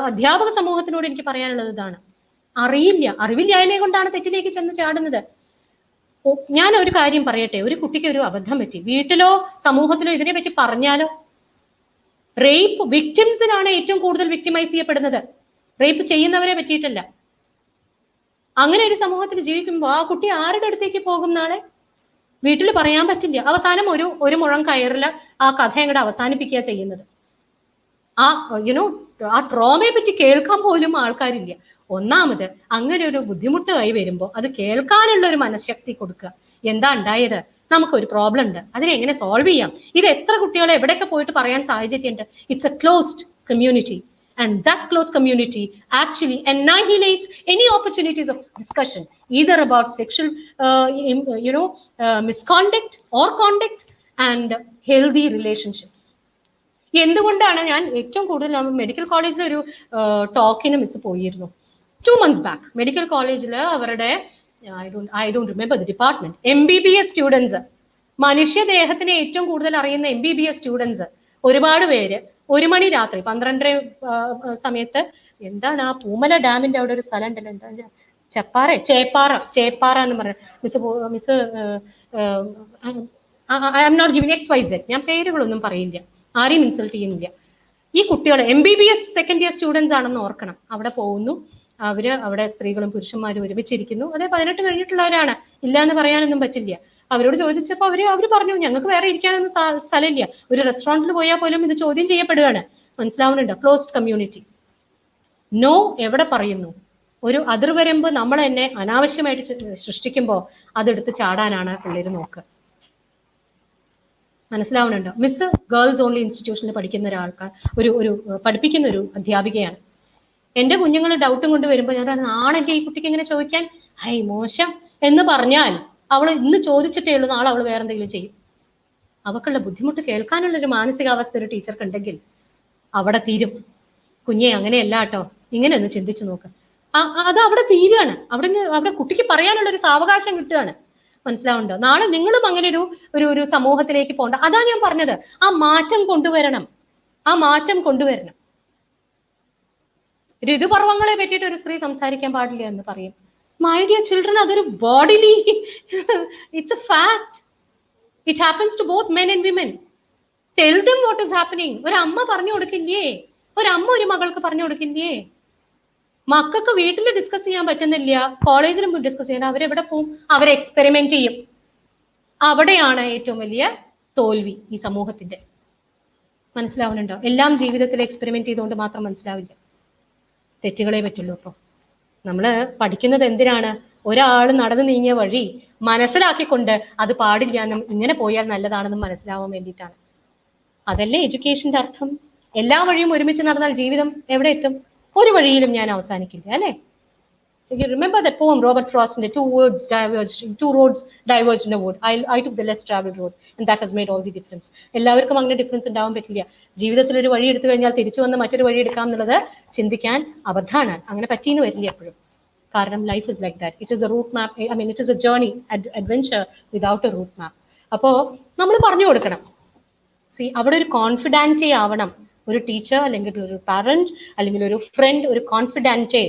അധ്യാപക സമൂഹത്തിനോട് എനിക്ക് പറയാനുള്ളത് ഇതാണ്. അറിവില്ലായ്മ കൊണ്ടാണ് തെറ്റിലേക്ക് ചെന്ന് ചാടുന്നത്. ഞാൻ ഒരു കാര്യം പറയട്ടെ, ഒരു കുട്ടിക്ക് ഒരു അബദ്ധം പറ്റി, വീട്ടിലോ സമൂഹത്തിലോ ഇതിനെ പറ്റി പറഞ്ഞാലോ, റേപ്പ് വിക്ടിംസിനാണ് ഏറ്റവും കൂടുതൽ വിക്ടിമൈസ് ചെയ്യപ്പെടുന്നത്, റേപ്പ് ചെയ്യുന്നവരെ പറ്റിയിട്ടല്ല. അങ്ങനെ ഒരു സമൂഹത്തിൽ ജീവിക്കുമ്പോൾ ആ കുട്ടി ആരുടെ അടുത്തേക്ക് പോകും നാളെ? വീട്ടിൽ പറയാൻ പറ്റില്ല. അവസാനം ഒരു മുഴം കയറില് ആ കഥ അങ്ങോട്ട് അവസാനിപ്പിക്കുക ചെയ്യുന്നത്. ആ ട്രോമയെ പറ്റി കേൾക്കാൻ പോലും ആൾക്കാരില്ല. ഒന്നാമത് അങ്ങനെ ഒരു ബുദ്ധിമുട്ടായി വരുമ്പോൾ അത് കേൾക്കാനുള്ള ഒരു മനഃശക്തി കൊടുക്കുക. എന്താ ഉണ്ടായത്, നമുക്കൊരു പ്രോബ്ലം ഉണ്ട്, അതിനെ എങ്ങനെ സോൾവ് ചെയ്യാം, ഇത് എത്ര കുട്ടികളെ എവിടെയൊക്കെ പോയിട്ട് പറയാൻ സാഹചര്യമുണ്ട്. It's A closed community. And that close community actually annihilates any opportunities of discussion, either about sexual, misconduct or conduct, and healthy relationships. എന്തുകൊണ്ടാണ് ഞാൻ ഏറ്റവും കൂടുതൽ മെഡിക്കൽ കോളേജിൽ ഒരു ടോക്കിന് മിസ് പോയിരുന്നു 2 months back. മെഡിക്കൽ കോളേജിൽ അവരുടെ I don't remember the department, MBBS students, മനുഷ്യദേഹത്തിനെ ഏറ്റവും കൂടുതൽ അറിയുന്ന MBBS സ്റ്റുഡൻസ് ഒരുപാട് പേര് 1 മണി രാത്രി 12 സമയത്ത്, എന്താണ് ആ പൂമല ഡാമിന്റെ അവിടെ ഒരു സ്ഥലം ഉണ്ടല്ലോ, എന്താ ചേപ്പാറ എന്ന് പറഞ്ഞ miss I am not giving XYZ, ഞാൻ പേരുകളൊന്നും പറയില്ല, ആരെയും ഇൻസൾട്ട് ചെയ്യുന്നില്ല. ഈ കുട്ടികൾ MBBS സെക്കൻഡ് ഇയർ സ്റ്റുഡൻസ് ആണെന്ന് ഓർക്കണം. അവിടെ പോകുന്നു, അവിടെ സ്ത്രീകളും പുരുഷന്മാരും ഒരുമിച്ചിരിക്കുന്നു. അത് 18 കഴിഞ്ഞിട്ടുള്ളവരാണ്, ഇല്ല എന്ന് പറയാനൊന്നും പറ്റില്ല. അവരോട് ചോദിച്ചപ്പോൾ അവര് പറഞ്ഞു, ഞങ്ങൾക്ക് വേറെ ഇരിക്കാനൊന്നും സ്ഥലമില്ല. ഒരു റെസ്റ്റോറൻറ്റിൽ പോയാൽ പോലും ഇത് ചോദ്യം ചെയ്യപ്പെടുകയാണ്. മനസ്സിലാവുന്നുണ്ടോ? Closed community. നോ എവിടെ പറയുന്നു? ഒരു അതിർവരമ്പ് നമ്മൾ തന്നെ അനാവശ്യമായിട്ട് സൃഷ്ടിക്കുമ്പോൾ അതെടുത്ത് ചാടാനാണ് പിള്ളേർ നോക്കുക. മനസ്സിലാവുന്നുണ്ടോ? മിസ് ഗേൾസ് ഓൺലി ഇൻസ്റ്റിറ്റ്യൂഷനിൽ പഠിക്കുന്ന ഒരാൾക്കാർ പഠിപ്പിക്കുന്ന ഒരു അധ്യാപികയാണ്. എന്റെ കുഞ്ഞുങ്ങൾ ഡൗട്ടും കൊണ്ട് വരുമ്പോൾ ഞാൻ നാളെന്റെ ഈ കുട്ടിക്ക് എങ്ങനെ ചോദിക്കാൻ, ഹൈ മോശം എന്ന് പറഞ്ഞാൽ അവൾ ഇന്ന് ചോദിച്ചിട്ടേ ഉള്ളൂ, നാളെ അവൾ വേറെ എന്തെങ്കിലും ചെയ്യും. അവക്കുള്ള ബുദ്ധിമുട്ട് കേൾക്കാനുള്ള ഒരു മാനസികാവസ്ഥ ഒരു ടീച്ചർക്ക് ഉണ്ടെങ്കിൽ അവിടെ തീരും. കുഞ്ഞെ അങ്ങനെയല്ല കേട്ടോ, ഇങ്ങനെ ഒന്ന് ചിന്തിച്ചു നോക്ക്. അത് അവിടെ തീരുകയാണ്. അവിടെ കുട്ടിക്ക് പറയാനുള്ള ഒരു സാവകാശം കിട്ടുകയാണ്. മനസ്സിലാവുന്നുണ്ടോ? നാളെ നിങ്ങളും അങ്ങനെ ഒരു സമൂഹത്തിലേക്ക് പോകണ്ട. അതാ ഞാൻ പറഞ്ഞത്, ആ മാറ്റം കൊണ്ടുവരണം. ഋതുപർവങ്ങളെ പറ്റിയിട്ട് ഒരു സ്ത്രീ സംസാരിക്കാൻ പാടില്ല എന്ന് പറയും. മൈ ഡിയർ ചിൽഡ്രൻ, അതൊരു bodily it's a fact. It happens to both men and women. Tell them what is happening. ഒരു അമ്മ പറഞ്ഞു കൊടുക്കില്ലേ? ഒരു മകൾക്ക് പറഞ്ഞു കൊടുക്കില്ലേ? മക്കൾക്ക് വീട്ടിൽ ഡിസ്കസ് ചെയ്യാൻ പറ്റുന്നില്ല, കോളേജിലും ഡിസ്കസ് ചെയ്യാൻ അവരെവിടെ പോവും? അവരെ എക്സ്പെരിമെന്റ് ചെയ്യും. അവിടെയാണ് ഏറ്റവും വലിയ തോൽവി ഈ സമൂഹത്തിന്റെ. മനസ്സിലാവുന്നുണ്ടോ? എല്ലാം ജീവിതത്തിൽ എക്സ്പെരിമെന്റ് ചെയ്തുകൊണ്ട് മാത്രം മനസ്സിലാവില്ല, തെറ്റുകളെ പറ്റുള്ളൂ. അപ്പോൾ നമ്മൾ പഠിക്കുന്നത് എന്തിനാണ്? ഒരാൾ നടന്നു നീങ്ങിയ വഴി മനസ്സിലാക്കിക്കൊണ്ട് അത് പാടില്ല എന്നും ഇങ്ങനെ പോയാൽ നല്ലതാണെന്നും മനസ്സിലാവാൻ വേണ്ടിയിട്ടാണ്. അതല്ലേ എഡ്യൂക്കേഷന്റെ അർത്ഥം. എല്ലാ വഴിയും ഒരുമിച്ച് നടന്നാൽ ജീവിതം എവിടെ എത്തും? ഒരു വഴിയിലും ഞാൻ അവസാനിക്കില്ല, അല്ലേ? You remember that poem, Robert Frost, two roads diverged in a wood. I took the less traveled road, and that has made all the difference. എല്ലാവർക്കും അങ്ങനെ ഡിഫറൻസ് ഉണ്ടാവാൻ പറ്റില്ല. ജീവിതത്തിൽ ഒരു വഴി എടുത്തു കഴിഞ്ഞാൽ തിരിച്ചു വന്ന് മറ്റൊരു വഴി എടുക്കാം എന്നുള്ളത് ചിന്തിക്കാൻ അബദ്ധമാണ്. അങ്ങനെ പറ്റിയെന്ന് വരില്ല എപ്പോഴും. കാരണം life is like that. It is A route map. It is A journey, adventure without A route map. അപ്പോൾ നമ്മൾ പറഞ്ഞു കൊടുക്കണം. അവിടെ ഒരു കോൺഫിഡൻറ്റി ആവണം. ഒരു ടീച്ചർ അല്ലെങ്കിൽ ഒരു പാരന്റ് അല്ലെങ്കിൽ ഒരു ഫ്രണ്ട്, ഒരു കോൺഫിഡൻറ്റെ.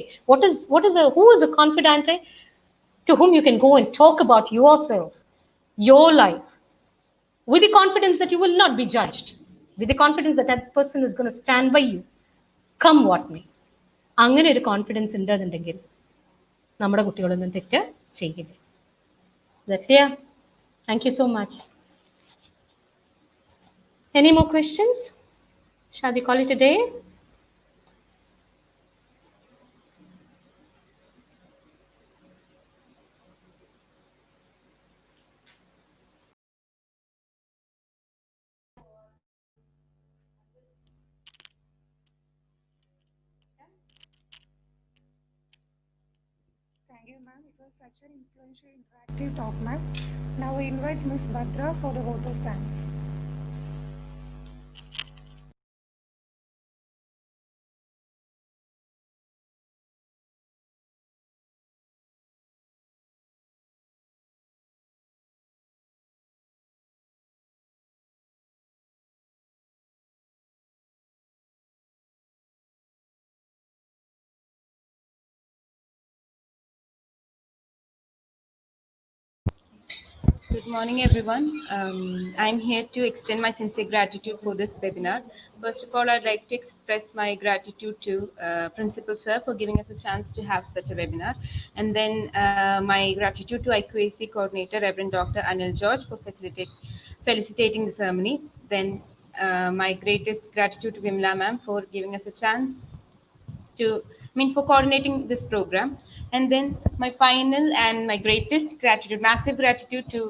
Who is a confidante? To whom you can go and talk about yourself, your life, with the confidence that you will not be judged, with the confidence that that person is going to stand by you, come what may. അങ്ങനെ ഒരു confidence ഉണ്ടെന്നുണ്ടെങ്കിൽ നമ്മുടെ കുട്ടികളൊന്നും തെറ്റ് ചെയ്യില്ല. Thank you so much. Any more questions? Shall we call it a day? Thank you, ma'am. It was such an influential, interactive talk, ma'am. Now we invite Ms. Bhadra for the vote of thanks. Good morning, everyone. I'm here to extend my sincere gratitude for this webinar. First of all, I'd like to express my gratitude to Principal Sir for giving us a chance to have such a webinar. And then my gratitude to IQAC Coordinator, Reverend Dr. Anil George, for felicitating the ceremony. Then my greatest gratitude to Vimala ma'am for giving us a chance for coordinating this program. And then my final and my greatest gratitude, massive gratitude to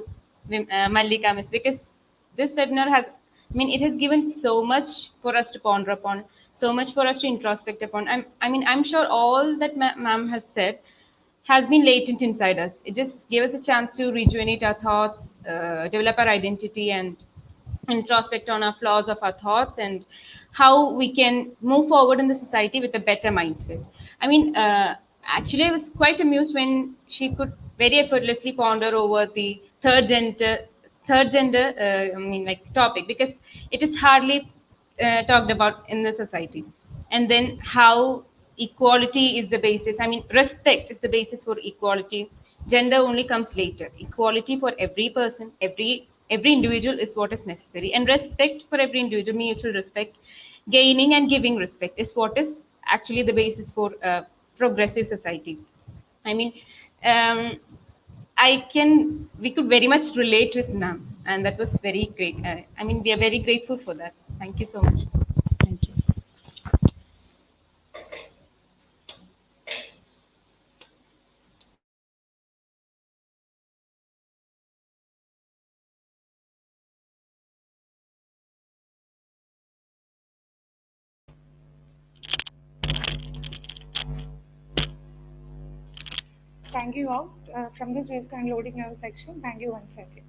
Mallika Miss, because this webinar has, it has given so much for us to ponder upon, so much for us to introspect upon. I'm sure all that ma'am has said has been latent inside us. It just gave us a chance to rejuvenate our thoughts, develop our identity, and introspect on our flaws of our thoughts and how we can move forward in the society with a better mindset. Actually, I was quite amused when she could very effortlessly ponder over the third gender topic, because it is hardly talked about in the society. And then how equality is the basis. Respect is the basis for equality. Gender only comes later. Equality for every person, every individual is what is necessary, and respect for every individual, mutual respect, gaining and giving respect, is what is actually the basis for progressive society. We could very much relate with ma'am, and that was very great. We are very grateful for that. Thank you so much. Thank you. Thank you all. From this, we're concluding our section. Thank you once again.